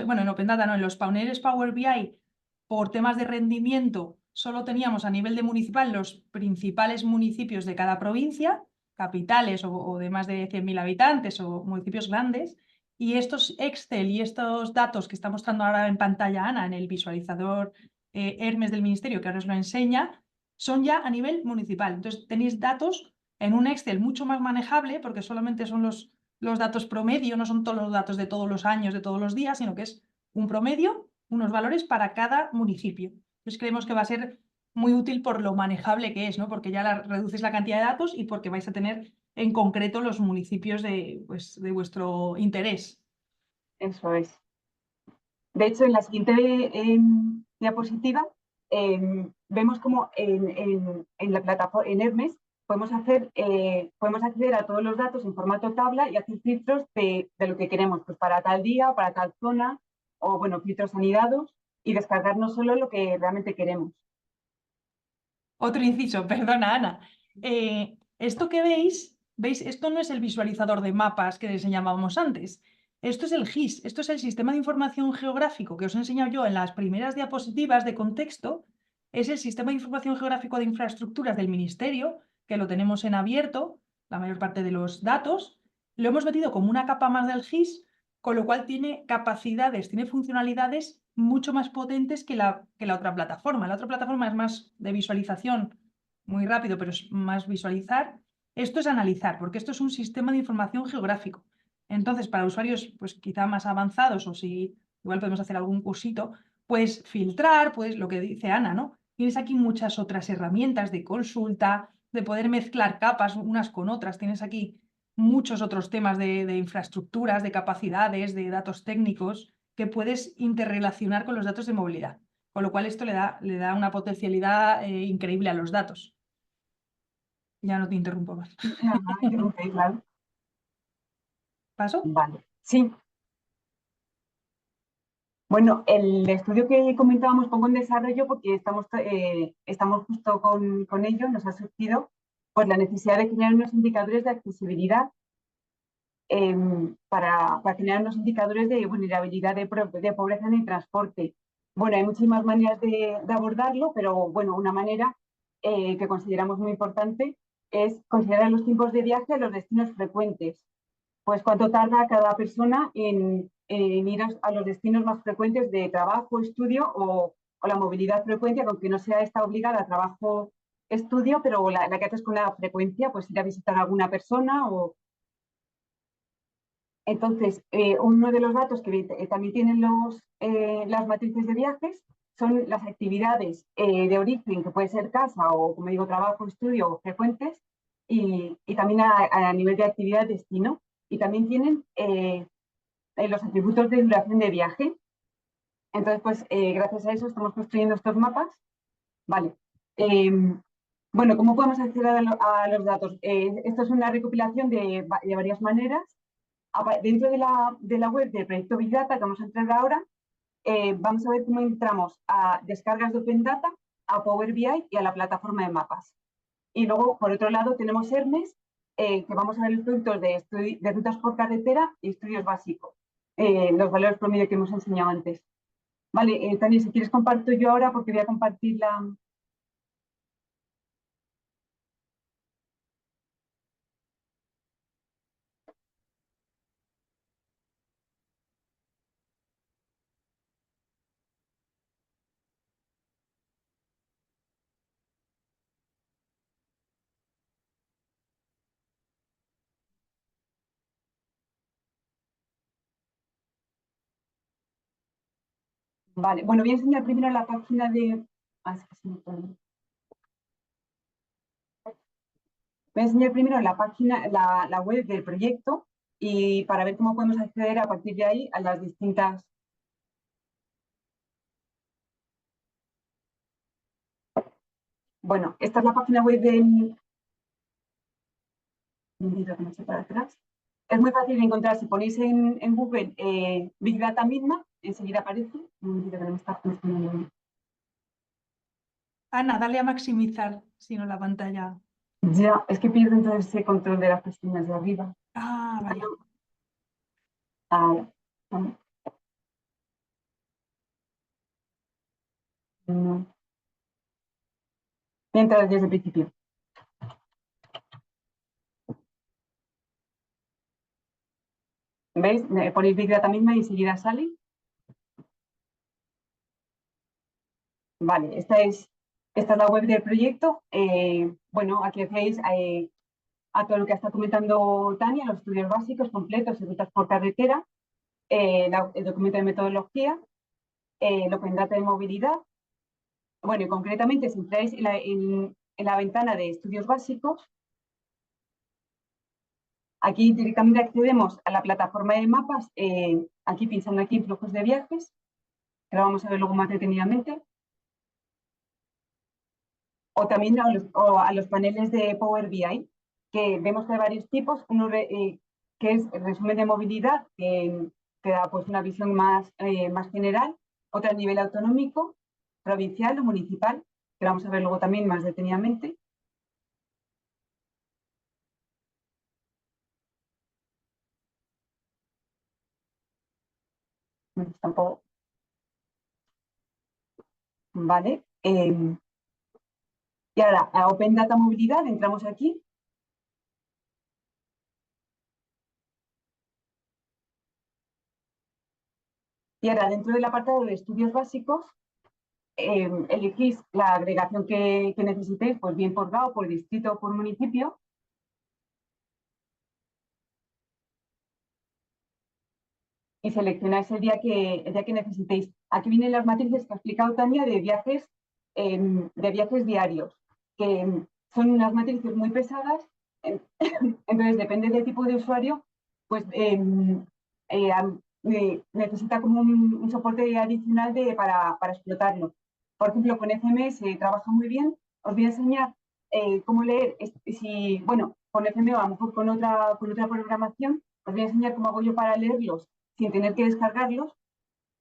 S2: bueno, en Open Data no, en los paneles Power BI, por temas de rendimiento, solo teníamos a nivel de municipal los principales municipios de cada provincia, capitales o de más de 100.000 habitantes o municipios grandes. Y estos Excel y estos datos que está mostrando ahora en pantalla Ana en el visualizador Hermes del Ministerio, que ahora os lo enseña, son ya a nivel municipal. Entonces tenéis datos en un Excel mucho más manejable porque solamente son los datos promedio, no son todos los datos de todos los años, de todos los días, sino que es un promedio, unos valores para cada municipio. Entonces creemos que va a ser muy útil por lo manejable que es, ¿no? Porque ya reduces la cantidad de datos y porque vais a tener en concreto los municipios de, pues, de vuestro interés.
S3: Eso es. De hecho, en la siguiente diapositiva vemos como en la plataforma, en Hermes, podemos acceder a todos los datos en formato tabla y hacer filtros de lo que queremos, pues para tal día o para tal zona, o bueno, filtros anidados, y descargarnos solo lo que realmente queremos.
S2: Otro inciso, perdona, Ana. Esto que veis, esto no es el visualizador de mapas que enseñábamos antes. Esto es el GIS, esto es el Sistema de Información Geográfico que os he enseñado yo en las primeras diapositivas de contexto. Es el Sistema de Información Geográfico de Infraestructuras del Ministerio, que lo tenemos en abierto, la mayor parte de los datos. Lo hemos metido como una capa más del GIS, con lo cual tiene capacidades, tiene funcionalidades mucho más potentes que la otra plataforma. La otra plataforma es más de visualización, muy rápido, pero es más visualizar. Esto es analizar, porque esto es un sistema de información geográfico. Entonces, para usuarios pues quizá más avanzados, o si igual podemos hacer algún cursito, pues filtrar, pues lo que dice Ana, ¿no? Tienes aquí muchas otras herramientas de consulta, de poder mezclar capas unas con otras. Tienes aquí muchos otros temas de infraestructuras, de capacidades, de datos técnicos que puedes interrelacionar con los datos de movilidad. Con lo cual esto le da una potencialidad increíble a los datos. Ya no te interrumpo más.
S3: Okay, claro.
S2: ¿Paso?
S3: Vale, sí. Bueno, el estudio que comentábamos pongo en desarrollo porque estamos justo con ello, nos ha surgido pues, la necesidad de generar unos indicadores de accesibilidad para generar unos indicadores de vulnerabilidad de pobreza en el transporte. Bueno, hay muchísimas maneras de abordarlo, pero bueno, una manera que consideramos muy importante es considerar los tiempos de viaje a los destinos frecuentes. Pues cuánto tarda cada persona en ir a los destinos más frecuentes de trabajo, estudio o la movilidad frecuente, aunque no sea esta obligada a trabajo, estudio, pero la que haces con la frecuencia, pues ir a visitar a alguna persona o... Entonces, uno de los datos que también tienen las matrices de viajes son las actividades de origen, que puede ser casa o, como digo, trabajo, estudio frecuentes, y también a nivel de actividad destino. Y también tienen los atributos de duración de viaje. Entonces, pues, gracias a eso estamos construyendo estos mapas. Vale. Bueno, ¿cómo podemos acceder a los datos? Esto es una recopilación de varias maneras. Dentro de la web del proyecto Big Data, que vamos a entrar ahora, vamos a ver cómo entramos a descargas de Open Data, a Power BI y a la plataforma de mapas. Y luego, por otro lado, tenemos Hermes, que vamos a ver los productos de rutas por carretera y estudios básicos, los valores promedio que hemos enseñado antes. Vale, Tania, si quieres comparto yo ahora porque voy a compartir la... Vale, bueno, voy a enseñar primero la página de... es que se me pone. Voy a enseñar primero la página, la web del proyecto y para ver cómo podemos acceder a partir de ahí a las distintas... Bueno, esta es la página web del... para atrás. Es muy fácil de encontrar. Si ponéis en Google Big Data misma, enseguida aparece.
S2: Ana, dale a maximizar, si no la pantalla.
S3: Ya, es que pierdo entonces ese control de las pestañas de arriba.
S2: Ah, vaya.
S3: Ahora, no. Voy a entrar desde el principio. ¿Veis? Ponéis Big Data misma y enseguida sale. Vale, esta es la web del proyecto. Bueno, aquí hacéis a todo lo que está comentando Tania, los estudios básicos completos y rutas por carretera, el documento de metodología, el Open Data de movilidad, bueno, y concretamente si entráis en la ventana de estudios básicos, aquí directamente accedemos a la plataforma de mapas, aquí pinchando aquí en flujos de viajes, que lo vamos a ver luego más detenidamente, o también a los paneles de Power BI, que vemos que hay varios tipos, uno que es el resumen de movilidad, que da pues, una visión más general, otra a nivel autonómico, provincial o municipal, que vamos a ver luego también más detenidamente. Tampoco. Vale. Y ahora, a Open Data Movilidad, entramos aquí. Y ahora, dentro del apartado de estudios básicos, elegís la agregación que necesitéis, pues bien por DAO, por distrito o por municipio. Y seleccionáis el día que necesitéis. Aquí vienen las matrices que ha explicado Tania de viajes diarios, que son unas matrices muy pesadas, entonces depende del tipo de usuario, pues necesita como un soporte adicional para explotarlo. Por ejemplo, con FMS trabaja muy bien. Os voy a enseñar cómo leer, bueno, con FMS o a lo mejor con otra programación, os voy a enseñar cómo hago yo para leerlos sin tener que descargarlos.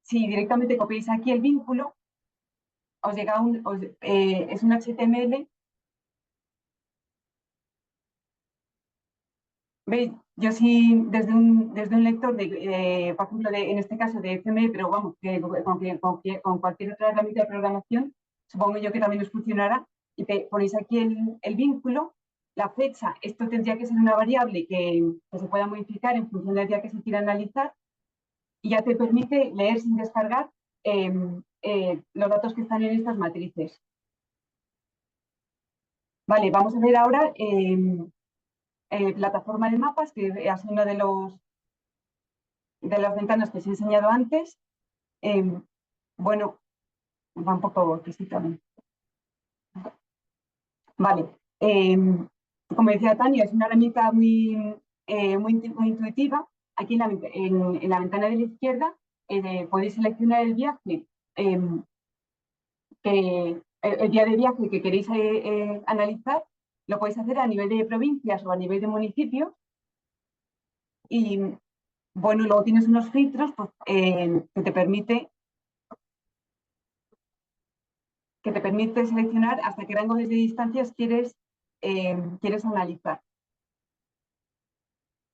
S3: Si directamente copiáis aquí el vínculo, os llega es un HTML. ¿Veis? Yo sí, desde un lector, por ejemplo, en este caso de FME, pero vamos, con cualquier otra herramienta de programación, supongo yo que también os funcionará, y ponéis aquí el vínculo, la fecha. Esto tendría que ser una variable que se pueda modificar en función del día que se quiera analizar, y ya te permite leer sin descargar los datos que están en estas matrices. Vale, vamos a ver ahora plataforma de mapas, que es uno de las ventanas que os he enseñado antes. Bueno, va un poco explícitamente. Vale. Como decía Tania, es una herramienta muy intuitiva. Aquí en la ventana de la izquierda podéis seleccionar el viaje, el día de viaje que queréis analizar. Lo podéis hacer a nivel de provincias o a nivel de municipios. Y bueno, luego tienes unos filtros pues, que te permite seleccionar hasta qué rango de distancias quieres analizar.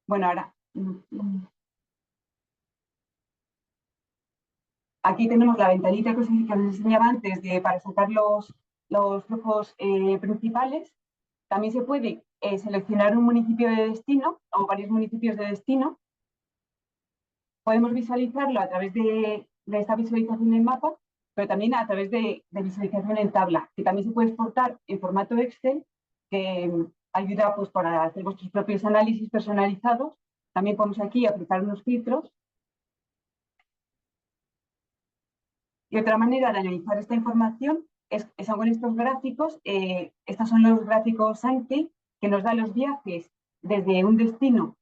S3: Bueno, ahora aquí tenemos la ventanita que os enseñaba antes para sacar los flujos principales. También se puede seleccionar un municipio de destino o varios municipios de destino. Podemos visualizarlo a través de esta visualización en mapa, pero también a través de visualización en tabla, que también se puede exportar en formato Excel, que ayuda pues, para hacer vuestros propios análisis personalizados. También podemos aquí aplicar unos filtros. Y otra manera de analizar esta información son con estos gráficos. Estos son los gráficos Sankey, que nos dan los viajes desde un destino,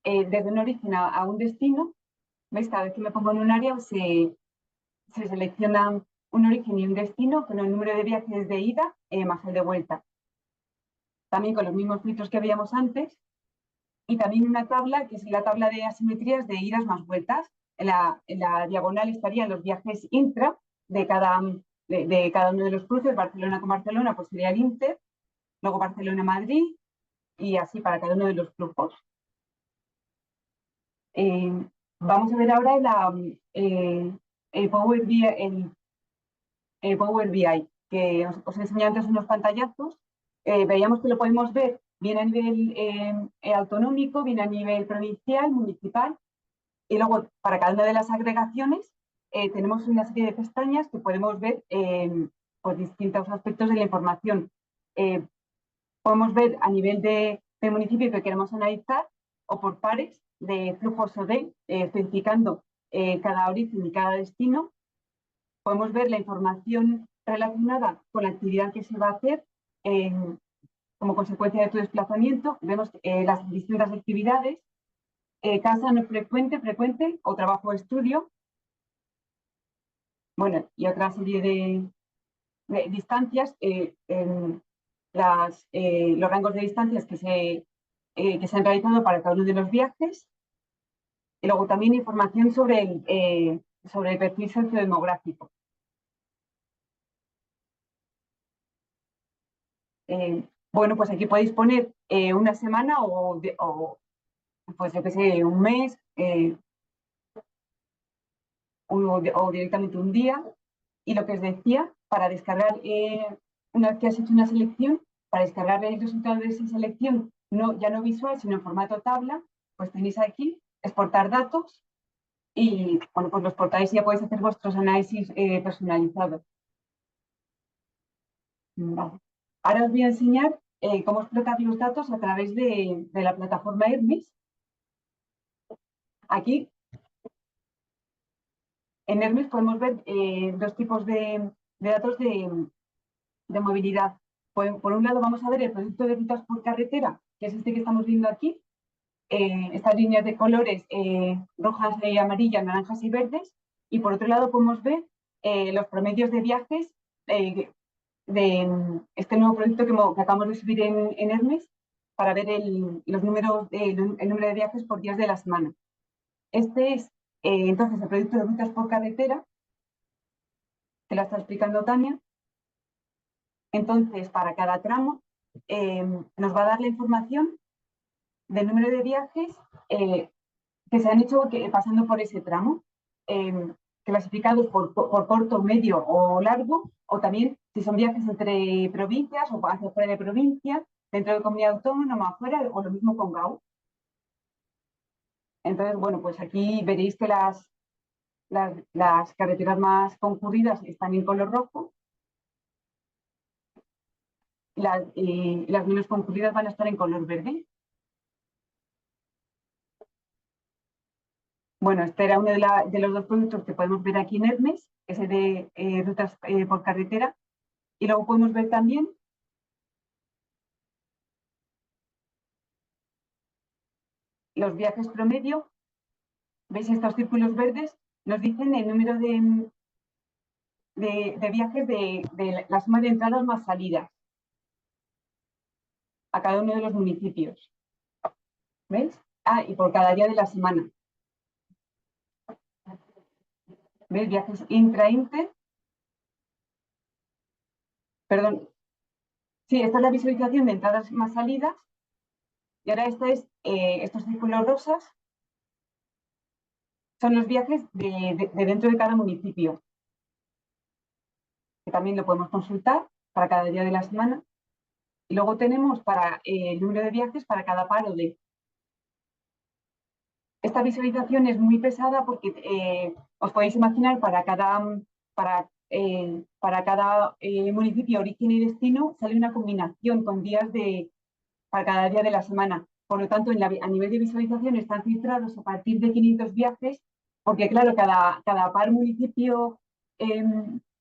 S3: desde un origen a un destino. ¿Veis? Cada vez que me pongo en un área se selecciona un origen y un destino con el número de viajes de ida más el de vuelta. También con los mismos filtros que veíamos antes. Y también una tabla, que es la tabla de asimetrías de idas más vueltas. En la diagonal estarían los viajes intra de cada uno de los cruces. Barcelona con Barcelona pues sería el inter, luego Barcelona-Madrid y así para cada uno de los flujos. Vamos a ver ahora el Power BI, que os enseñé antes unos pantallazos. Veíamos que lo podemos ver bien a nivel autonómico, bien a nivel provincial, municipal. Y luego, para cada una de las agregaciones, tenemos una serie de pestañas que podemos ver por distintos aspectos de la información. Podemos ver a nivel de municipio que queremos analizar o por pares de flujos OD, especificando cada origen y cada destino. Podemos ver la información relacionada con la actividad que se va a hacer como consecuencia de tu desplazamiento. Vemos las distintas actividades, casa no frecuente, frecuente o trabajo o estudio. Bueno, y otra serie de distancias, los rangos de distancias que se han realizado para cada uno de los viajes. Y luego también información sobre el perfil sociodemográfico. Bueno, pues aquí podéis poner una semana o pues yo qué sé, un mes o directamente un día. Y lo que os decía, para descargar, una vez que has hecho una selección, para descargar el resultado de esa selección, ya no visual, sino en formato tabla, pues tenéis aquí exportar datos y bueno, pues los exportáis y ya podéis hacer vuestros análisis personalizados. Vale. Ahora os voy a enseñar cómo explotar los datos a través de la plataforma Hermes. Aquí en Hermes podemos ver dos tipos de datos de movilidad. Por un lado vamos a ver el producto de rutas por carretera, que es este que estamos viendo aquí. Estas líneas de colores rojas, amarillas, naranjas y verdes. Y por otro lado podemos ver los promedios de viajes de este nuevo producto que acabamos de subir en Hermes para ver el número de viajes por días de la semana. Este es entonces el producto de rutas por carretera, que la está explicando Tania. Entonces, para cada tramo nos va a dar la información del número de viajes que se han hecho pasando por ese tramo, clasificados por corto, medio o largo, o también si son viajes entre provincias o hacia fuera de provincia, dentro de comunidad autónoma, afuera, o lo mismo con GAU. Entonces, bueno, pues aquí veréis que las carreteras más concurridas están en color rojo, y las menos concurridas van a estar en color verde. Bueno, este era uno de los dos productos que podemos ver aquí en Hermes, ese de rutas por carretera. Y luego podemos ver también los viajes promedio. ¿Veis estos círculos verdes? Nos dicen el número de viajes de la suma de entradas más salidas a cada uno de los municipios. ¿Veis? Y por cada día de la semana. ¿Veis? Viajes intra-inter. Perdón. Sí, esta es la visualización de entradas más salidas. Y ahora estos círculos rosas son los viajes de dentro de cada municipio, que también lo podemos consultar para cada día de la semana. Y luego tenemos para el número de viajes para cada paro de. Esta visualización es muy pesada porque os podéis imaginar para cada municipio, origen y destino sale una combinación con días para cada día de la semana. Por lo tanto, a nivel de visualización están filtrados a partir de 500 viajes, porque claro, cada par municipio,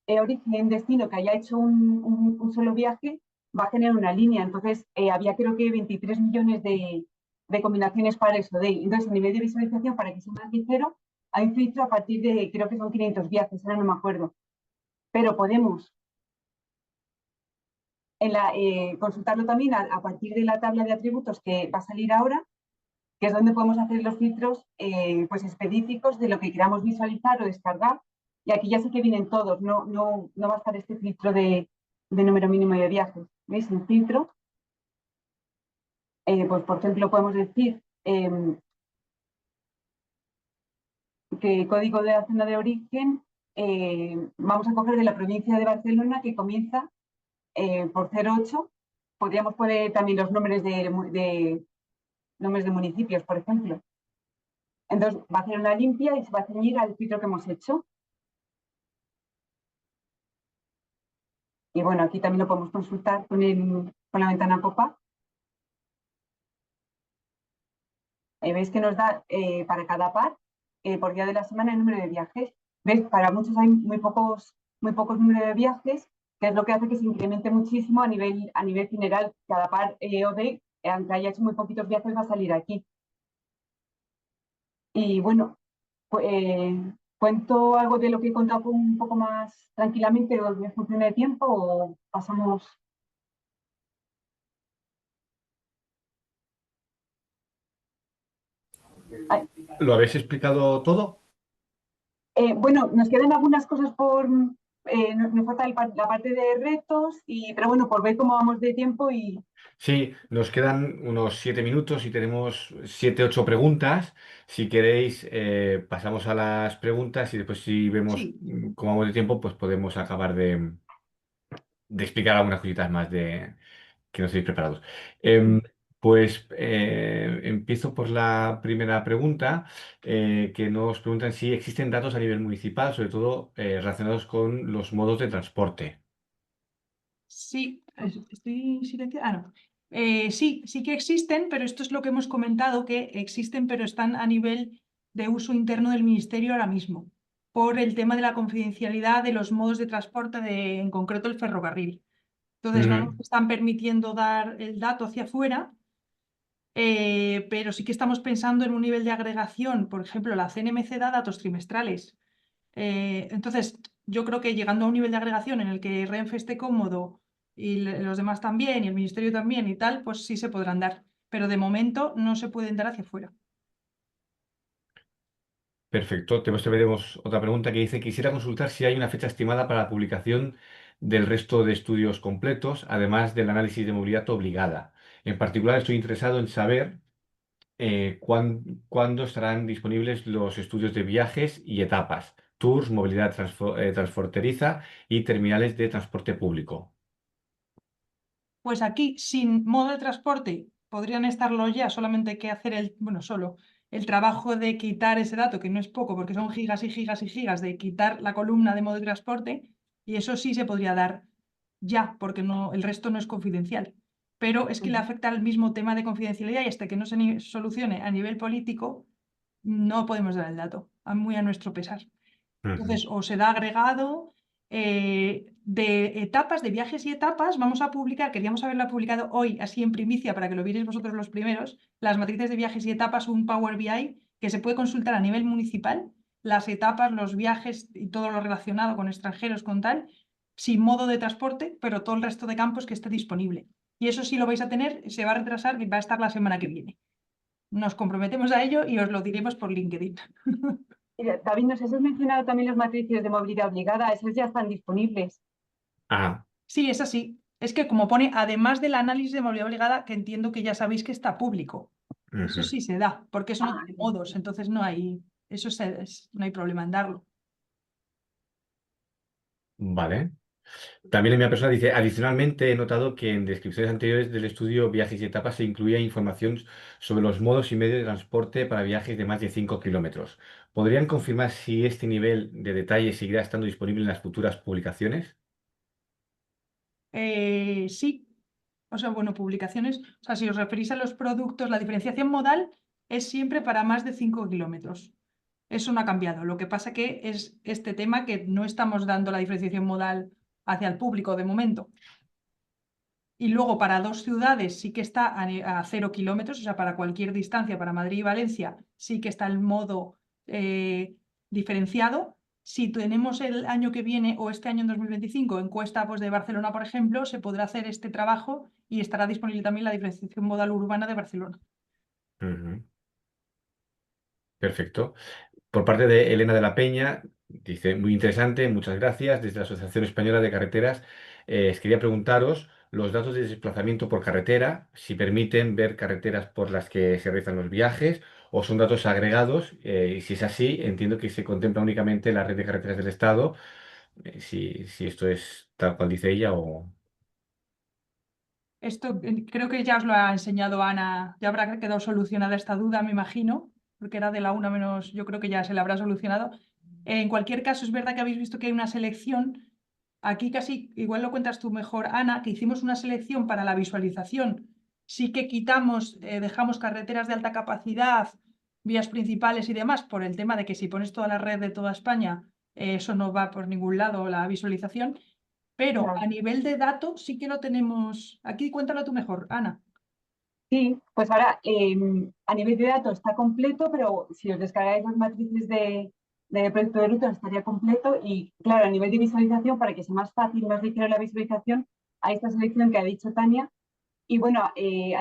S3: origen, destino que haya hecho un solo viaje va a generar una línea. Entonces, había creo que 23 millones de combinaciones para eso. Entonces, a nivel de visualización, para que sea más ligero, hay un filtro a partir de, creo que son 500 viajes, ahora no me acuerdo. Pero podemos consultarlo también a partir de la tabla de atributos que va a salir ahora, que es donde podemos hacer los filtros pues específicos de lo que queramos visualizar o descargar. Y aquí ya sé que vienen todos, no va a estar este filtro de número mínimo de viajes. ¿Veis? Un filtro. Pues por ejemplo podemos decir que código de la zona de origen, vamos a coger de la provincia de Barcelona, que comienza por 08. Podríamos poner también los nombres nombres de municipios, por ejemplo. Entonces va a hacer una limpia y se va a ceñir al filtro que hemos hecho. Y bueno, aquí también lo podemos consultar con la ventana pop-up. Veis que nos da para cada par, por día de la semana, el número de viajes. ¿Veis? Para muchos hay muy pocos números de viajes que es lo que hace que se incremente muchísimo a nivel general. Cada par OD, aunque haya hecho muy poquitos viajes, va a salir aquí. Y bueno, ¿cuento algo de lo que he contado un poco más tranquilamente o en función de tiempo o pasamos? Ay,
S1: ¿Lo habéis explicado todo?
S3: bueno, nos quedan algunas cosas por... nos falta la parte de retos, pero bueno, por ver cómo vamos de tiempo y...
S1: Sí, nos quedan unos 7 minutos y tenemos 7, 8 preguntas. Si queréis, pasamos a las preguntas y después si vemos
S2: Sí,
S1: cómo vamos de tiempo, pues podemos acabar de explicar algunas cositas más de que no estéis preparados. Em, pues empiezo por la primera pregunta, que nos preguntan si existen datos a nivel municipal, sobre todo relacionados con los modos de transporte.
S2: sí, estoy silenciada. No. Sí, sí que existen, pero esto es lo que hemos comentado, que existen, pero están a nivel de uso interno del Ministerio ahora mismo, por el tema de la confidencialidad de los modos de transporte, en concreto el ferrocarril. Entonces, no nos
S1: Ujú.
S2: están permitiendo dar el dato hacia afuera, pero sí que estamos pensando en un nivel de agregación. Por ejemplo, la CNMC da datos trimestrales. Entonces, yo creo que llegando a un nivel de agregación en el que Renfe esté cómodo y los demás también, y el Ministerio también y tal, pues sí se podrán dar. Pero de momento no se pueden dar hacia afuera.
S1: Perfecto. Tenemos otra pregunta que dice, quisiera consultar si hay una fecha estimada para la publicación del resto de estudios completos, además del análisis de movilidad obligada. En particular, estoy interesado en saber cuándo estarán disponibles los estudios de viajes y etapas, tours, movilidad transfronteriza y terminales de transporte público.
S2: Pues aquí, sin modo de transporte, podrían estarlo ya, solamente hay que hacer solo el trabajo de quitar ese dato, que no es poco, porque son gigas y gigas y gigas, de quitar la columna de modo de transporte, y eso sí se podría dar ya, porque no, el resto no es confidencial. Pero es que le afecta al mismo tema de confidencialidad y hasta que no se solucione a nivel político, no podemos dar el dato, muy a nuestro pesar.
S1: Ujú.
S2: Entonces, o se da agregado de etapas, de viajes y etapas, vamos a publicar, queríamos haberla publicado hoy, así en primicia, para que lo vierais vosotros los primeros, las matrices de viajes y etapas, un Power BI que se puede consultar a nivel municipal, las etapas, los viajes y todo lo relacionado con extranjeros, con tal, sin modo de transporte, pero todo el resto de campos que esté disponible. Y eso sí lo vais a tener, se va a retrasar y va a estar la semana que viene. Nos comprometemos a ello y os lo diremos por LinkedIn.
S3: David, nos has mencionado también los matrices de movilidad obligada, esos ya están disponibles.
S1: Ah,
S2: Sí, es así. Es que como pone, además del análisis de movilidad obligada, que entiendo que ya sabéis que está público. Eso
S1: ujú.
S2: sí se da, porque eso no
S3: Ah,
S2: tiene modos, entonces no hay, no hay problema en darlo.
S1: Vale. También en mi persona dice, adicionalmente he notado que en descripciones anteriores del estudio Viajes y Etapas se incluía información sobre los modos y medios de transporte para viajes de más de 5 kilómetros. ¿Podrían confirmar si este nivel de detalle seguirá estando disponible en las futuras publicaciones?
S2: Sí, o sea, bueno, publicaciones, o sea, si os referís a los productos, la diferenciación modal es siempre para más de 5 kilómetros. Eso no ha cambiado. Lo que pasa que es este tema que no estamos dando la diferenciación modal hacia el público de momento. Y luego para dos ciudades sí que está a 0 kilómetros, o sea, para cualquier distancia, para Madrid y Valencia, sí que está el modo diferenciado. Si tenemos el año que viene o este año en 2025 encuesta pues, de Barcelona, por ejemplo, se podrá hacer este trabajo y estará disponible también la diferenciación modal urbana de Barcelona.
S1: Ujú. Perfecto. Por parte de Elena de la Peña, dice, muy interesante, muchas gracias. Desde la Asociación Española de Carreteras, quería preguntaros los datos de desplazamiento por carretera, si permiten ver carreteras por las que se realizan los viajes o son datos agregados. Y si es así, entiendo que se contempla únicamente la red de carreteras del Estado, si esto es tal cual dice ella o...
S2: Esto creo que ya os lo ha enseñado Ana, ya habrá quedado solucionada esta duda, me imagino, porque era de la una menos, yo creo que ya se la habrá solucionado. En cualquier caso, es verdad que habéis visto que hay una selección. Aquí casi, igual lo cuentas tú mejor, Ana, que hicimos una selección para la visualización. Sí que quitamos, dejamos carreteras de alta capacidad, vías principales y demás, por el tema de que si pones toda la red de toda España, eso no va por ningún lado la visualización. Pero
S3: Claro.
S2: a nivel de datos sí que lo tenemos. Aquí cuéntalo tú mejor, Ana.
S3: Sí, pues ahora a nivel de datos está completo, pero si os descargáis las matrices de proyecto de ruta estaría completo y claro, a nivel de visualización, para que sea más fácil, más ligero la visualización, hay esta selección que ha dicho Tania y bueno, a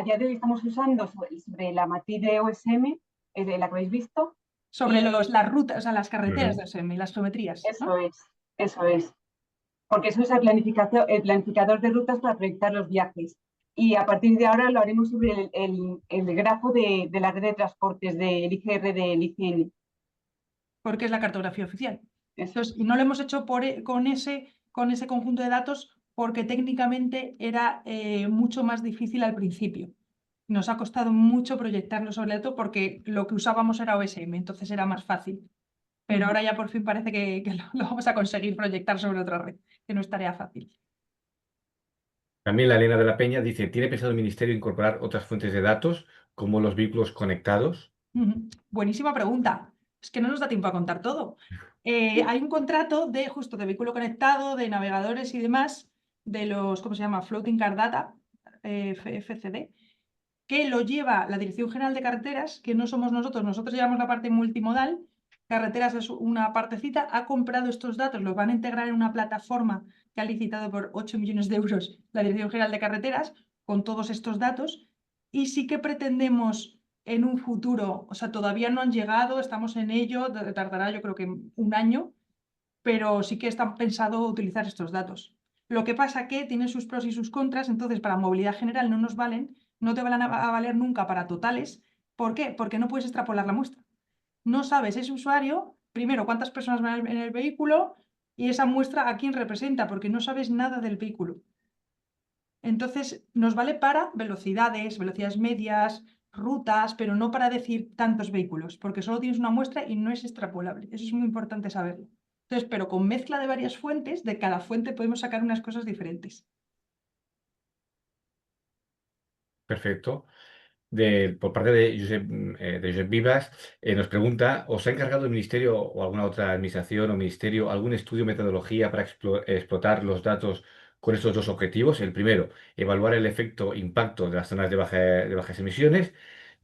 S3: día de hoy estamos usando sobre la matriz de OSM, de la que habéis visto,
S2: Sobre
S3: y
S2: las rutas, o sea, las carreteras
S1: Ujú.
S2: de OSM y las geometrías,
S3: eso
S2: ¿no?
S3: es, eso es. Porque eso es el planificador de rutas para proyectar los viajes. Y a partir de ahora lo haremos sobre el grafo de la red de transportes del IGR del ICN.
S2: Porque es la cartografía oficial.
S3: Eso
S2: Entonces, y no lo hemos hecho con ese conjunto de datos porque técnicamente era mucho más difícil al principio. Nos ha costado mucho proyectarlo sobre el dato porque lo que usábamos era OSM, entonces era más fácil. Pero ahora ya por fin parece que lo vamos a conseguir proyectar sobre otra red, que no es tarea fácil.
S1: También la Elena de la Peña dice, ¿tiene pensado el Ministerio incorporar otras fuentes de datos como los vehículos conectados?
S2: Ujú. Buenísima pregunta. Es que no nos da tiempo a contar todo. Hay un contrato de justo de vehículo conectado, de navegadores y demás, de los, ¿cómo se llama? Floating Car Data, FCD, que lo lleva la Dirección General de Carreteras, que no somos nosotros llevamos la parte multimodal, carreteras es una partecita, ha comprado estos datos, los van a integrar en una plataforma que ha licitado por 8 millones de euros la Dirección General de Carreteras, con todos estos datos, y sí que pretendemos en un futuro, o sea, todavía no han llegado, estamos en ello, tardará yo creo que un año, pero sí que está pensado utilizar estos datos. Lo que pasa que tienen sus pros y sus contras, entonces para movilidad general no nos valen, no te van a valer nunca para totales. ¿Por qué? Porque no puedes extrapolar la muestra. No sabes ese usuario, primero, cuántas personas van en el vehículo y esa muestra a quién representa, porque no sabes nada del vehículo. Entonces, nos vale para velocidades medias, rutas, pero no para decir tantos vehículos, porque solo tienes una muestra y no es extrapolable. Eso es muy importante saberlo. Entonces, pero con mezcla de varias fuentes, de cada fuente podemos sacar unas cosas diferentes.
S1: Perfecto. Por parte de Josep Vivas, nos pregunta, ¿os ha encargado el Ministerio o alguna otra administración o ministerio algún estudio o metodología para explotar los datos con estos dos objetivos? El primero, evaluar el efecto impacto de las zonas de bajas emisiones.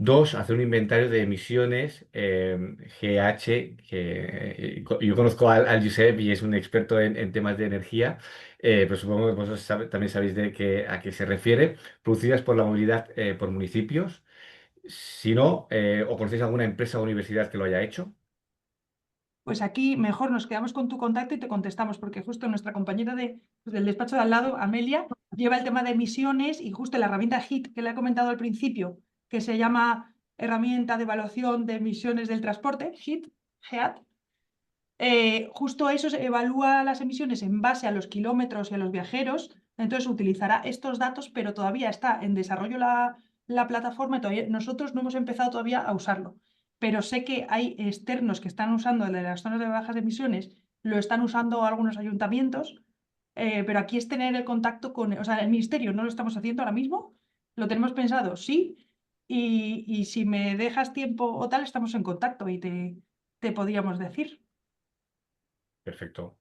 S1: Dos, hacer un inventario de emisiones GH, que yo conozco al Josep y es un experto en temas de energía, pero supongo que vosotros también sabéis a qué se refiere, producidas por la movilidad por municipios. Si no, o conocéis alguna empresa o universidad que lo haya hecho.
S2: Pues aquí mejor nos quedamos con tu contacto y te contestamos, porque justo nuestra compañera del despacho de al lado, Amelia, lleva el tema de emisiones y justo la herramienta HIT que le he comentado al principio, que se llama Herramienta de Evaluación de Emisiones del Transporte, HIT, GEAT, justo eso se evalúa las emisiones en base a los kilómetros y a los viajeros, entonces utilizará estos datos, pero todavía está en desarrollo la plataforma y todavía, nosotros no hemos empezado todavía a usarlo, pero sé que hay externos que están usando el de las zonas de bajas emisiones, lo están usando algunos ayuntamientos, pero aquí es tener el contacto con, o sea, el ministerio no lo estamos haciendo ahora mismo, lo tenemos pensado, sí, y si me dejas tiempo o tal, estamos en contacto y te podríamos decir.
S1: Perfecto.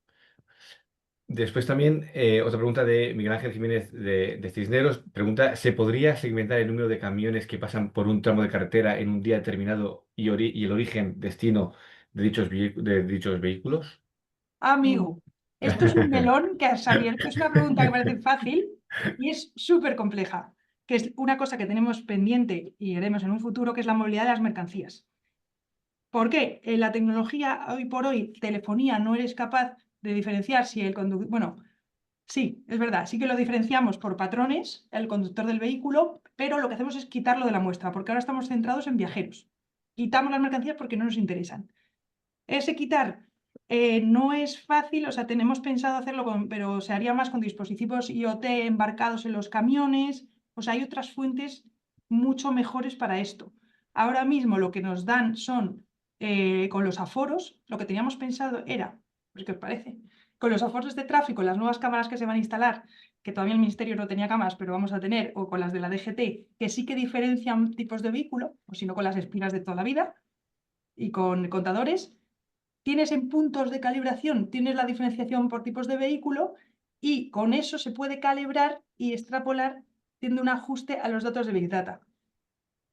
S1: Después también, otra pregunta de Miguel Ángel Jiménez de Cisneros. Pregunta, ¿se podría segmentar el número de camiones que pasan por un tramo de carretera en un día determinado y el origen, destino de dichos vehículos?
S2: Amigo, esto es un melón que has abierto, es una pregunta que parece fácil y es súper compleja, que es una cosa que tenemos pendiente y haremos en un futuro, que es la movilidad de las mercancías. ¿Por qué? En la tecnología, hoy por hoy, telefonía, no eres capaz de diferenciar si el conductor, bueno, sí, es verdad, sí que lo diferenciamos por patrones, el conductor del vehículo, pero lo que hacemos es quitarlo de la muestra, porque ahora estamos centrados en viajeros. Quitamos las mercancías porque no nos interesan. Ese quitar no es fácil, o sea, tenemos pensado hacerlo, pero se haría más con dispositivos IoT embarcados en los camiones, o sea, hay otras fuentes mucho mejores para esto. Ahora mismo lo que nos dan son, con los aforos, lo que teníamos pensado era, pues, ¿qué os parece? Con los aforos de tráfico, las nuevas cámaras que se van a instalar, que todavía el Ministerio no tenía cámaras, pero vamos a tener, o con las de la DGT, que sí que diferencian tipos de vehículo, o si no con las espinas de toda la vida, y con contadores. Tienes en puntos de calibración, tienes la diferenciación por tipos de vehículo y con eso se puede calibrar y extrapolar haciendo un ajuste a los datos de Big Data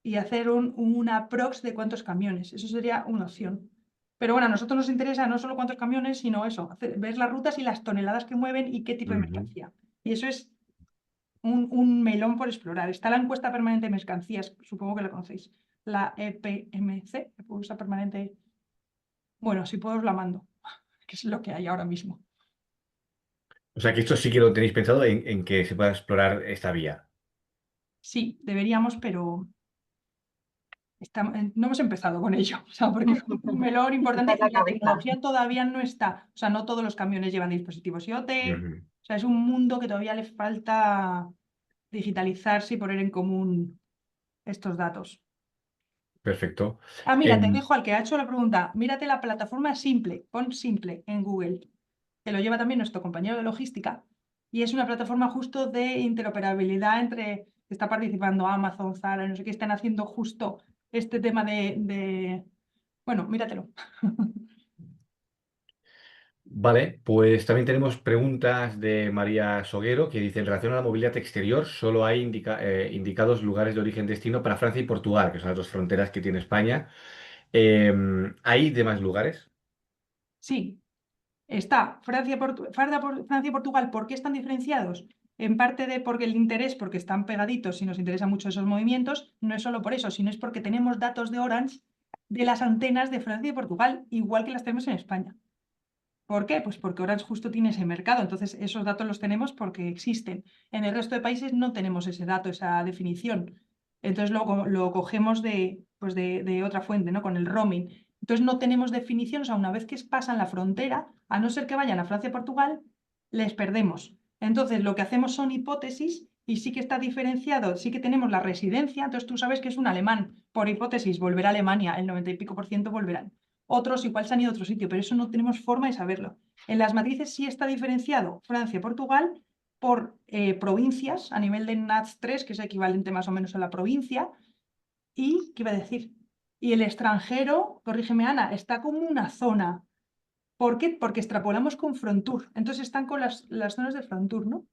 S2: y hacer una prox de cuántos camiones. Eso sería una opción. Pero bueno, a nosotros nos interesa no solo cuántos camiones, sino eso, ver las rutas y las toneladas que mueven y qué tipo de
S1: Ujú.
S2: mercancía. Y eso es un melón por explorar. Está la encuesta permanente de mercancías, supongo que la conocéis. La EPMC, encuesta permanente. Bueno, si puedo os la mando, que es lo que hay ahora mismo.
S1: O sea que esto sí que lo tenéis pensado en que se pueda explorar esta vía.
S2: Sí, deberíamos, pero no hemos empezado con ello, o sea, porque es un melón
S3: Está
S2: importante
S3: en
S2: y
S3: la
S2: la
S3: cabeza.
S2: tecnología todavía no está, o sea, no todos los camiones llevan dispositivos IoT,
S1: Ujú.
S2: o sea, es un mundo que todavía le falta digitalizarse y poner en común estos datos.
S1: Perfecto.
S2: Ah, mira, te
S1: Em,
S2: dejo al que ha hecho la pregunta, mírate la plataforma Simple, pon Simple en Google, que lo lleva también nuestro compañero de logística, y es una plataforma justo de interoperabilidad entre, que está participando Amazon, Zara, no sé qué, están haciendo justo este tema bueno, míratelo.
S1: Vale, pues también tenemos preguntas de María Soguero que dice, en relación a la movilidad exterior, solo hay indicados lugares de origen-destino para Francia y Portugal, que son las dos fronteras que tiene España. ¿Hay demás lugares?
S2: Sí, está Francia y Portugal, ¿por qué están diferenciados? En parte de porque el interés, porque están pegaditos y nos interesan mucho esos movimientos, no es solo por eso, sino es porque tenemos datos de Orange de las antenas de Francia y Portugal, igual que las tenemos en España. ¿Por qué? Pues porque Orange justo tiene ese mercado, entonces esos datos los tenemos porque existen. En el resto de países no tenemos ese dato, esa definición. Entonces lo cogemos pues de otra fuente, ¿no? Con el roaming. Entonces no tenemos definición, o sea, una vez que pasan la frontera, a no ser que vayan a Francia y Portugal, les perdemos. Entonces lo que hacemos son hipótesis y sí que está diferenciado, sí que tenemos la residencia, entonces tú sabes que es un alemán, por hipótesis, volverá a Alemania, el 90 y pico por ciento volverán. Otros igual se han ido a otro sitio, pero eso no tenemos forma de saberlo. En las matrices sí está diferenciado Francia y Portugal por provincias a nivel de NUTS 3, que es equivalente más o menos a la provincia. ¿Y qué iba a decir? Y el extranjero, corrígeme Ana, está como una zona. ¿Por qué? Porque extrapolamos con Frontour. Entonces están con las zonas de Frontour, ¿no?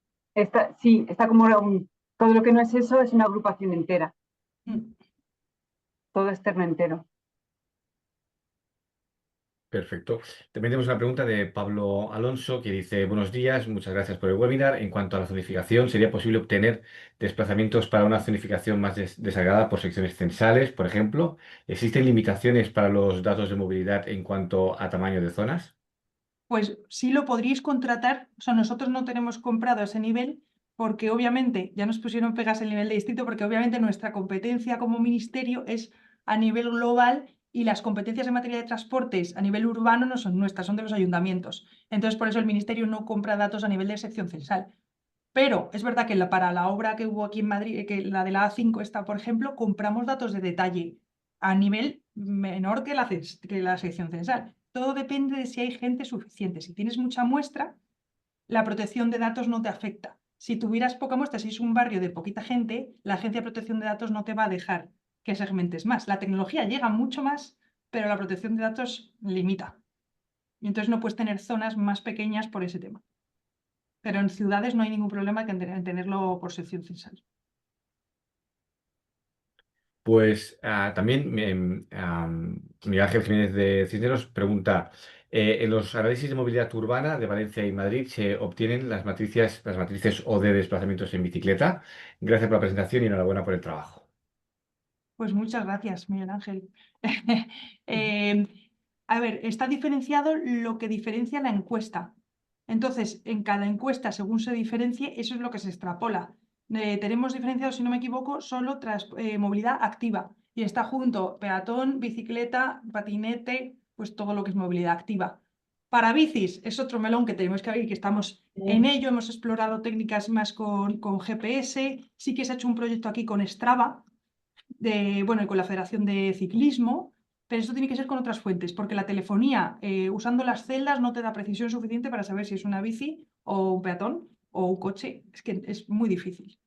S3: Sí, está como todo lo que no es eso es una agrupación entera,
S2: Mm.
S3: todo externo entero.
S1: Perfecto. También tenemos una pregunta de Pablo Alonso que dice, buenos días, muchas gracias por el webinar. En cuanto a la zonificación, ¿sería posible obtener desplazamientos para una zonificación más desagregada por secciones censales, por ejemplo? ¿Existen limitaciones para los datos de movilidad en cuanto a tamaño de zonas?
S2: Pues sí lo podríais contratar, o sea, nosotros no tenemos comprado a ese nivel porque obviamente ya nos pusieron pegas el nivel de distrito porque obviamente nuestra competencia como ministerio es a nivel global y las competencias en materia de transportes a nivel urbano no son nuestras, son de los ayuntamientos. Entonces por eso el ministerio no compra datos a nivel de sección censal. Pero es verdad que para la obra que hubo aquí en Madrid, que la de la A5 está, por ejemplo, compramos datos de detalle a nivel menor que la sección censal. Todo depende de si hay gente suficiente. Si tienes mucha muestra, la protección de datos no te afecta. Si tuvieras poca muestra, si es un barrio de poquita gente, la Agencia de Protección de Datos no te va a dejar que segmentes más. La tecnología llega mucho más, pero la protección de datos limita. Y entonces no puedes tener zonas más pequeñas por ese tema. Pero en ciudades no hay ningún problema en tenerlo por sección censal.
S1: Pues también Miguel Ángel Jiménez de Cisneros pregunta, en los análisis de movilidad urbana de Valencia y Madrid se obtienen las matrices O de desplazamientos en bicicleta. Gracias por la presentación y enhorabuena por el trabajo.
S2: Pues muchas gracias, Miguel Ángel. Eh, a ver, está diferenciado lo que diferencia la encuesta. Entonces, en cada encuesta, según se diferencie, eso es lo que se extrapola. Tenemos diferenciado, si no me equivoco, solo movilidad activa. Y está junto peatón, bicicleta, patinete, pues todo lo que es movilidad activa. Para bicis es otro melón que tenemos que abrir, que estamos en ello. Hemos explorado técnicas más con GPS. Sí que se ha hecho un proyecto aquí con Strava bueno, y con la Federación de Ciclismo, pero esto tiene que ser con otras fuentes, porque la telefonía, usando las celdas, no te da precisión suficiente para saber si es una bici o un peatón o un coche. Es que es muy difícil.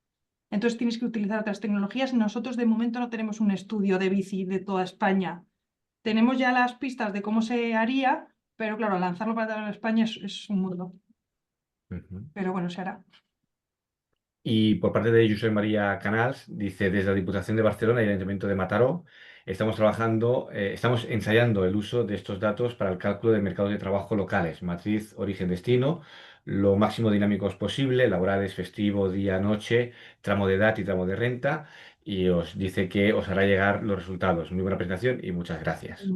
S2: Entonces tienes que utilizar otras tecnologías. Nosotros de momento no tenemos un estudio de bici de toda España. Tenemos ya las pistas de cómo se haría, pero claro, lanzarlo para toda España es un mundo.
S1: Ujú.
S2: pero bueno, se hará.
S1: Y por parte de Josep María Canals, dice, desde la Diputación de Barcelona y el Ayuntamiento de Mataró, estamos ensayando el uso de estos datos para el cálculo de mercados de trabajo locales, matriz, origen, destino, lo máximo dinámicos posible, laborales, festivo, día, noche, tramo de edad y tramo de renta, y os dice que os hará llegar los resultados. Muy buena presentación y muchas gracias.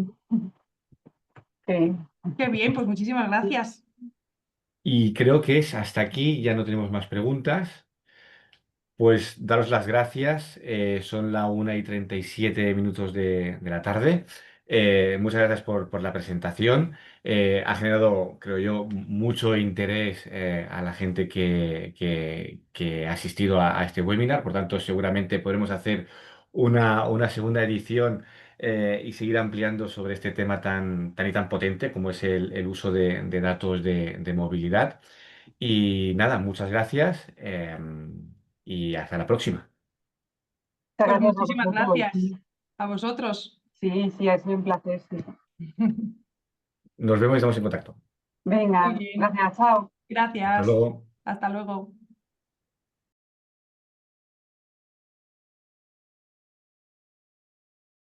S3: Sí.
S2: Qué bien, pues muchísimas gracias.
S1: Y creo que es hasta aquí, ya no tenemos más preguntas. Pues daros las gracias, son la 1:37 de la tarde. Muchas gracias por la presentación. Ha generado, creo yo, mucho interés a la gente que ha asistido a este webinar. Por tanto, seguramente podremos hacer una segunda edición y seguir ampliando sobre este tema tan y tan potente como es el uso de datos de movilidad. Y nada, muchas gracias y hasta la próxima.
S3: Muchas
S2: Pues
S3: gracias a
S2: muchísimas
S3: vosotros.
S2: gracias a vosotros.
S3: Sí, sí, ha sido un placer. Sí.
S1: Nos vemos y estamos en contacto.
S2: Muy
S3: Venga,
S2: bien,
S3: gracias, chao.
S1: Hasta
S2: gracias.
S1: luego.
S2: Hasta luego.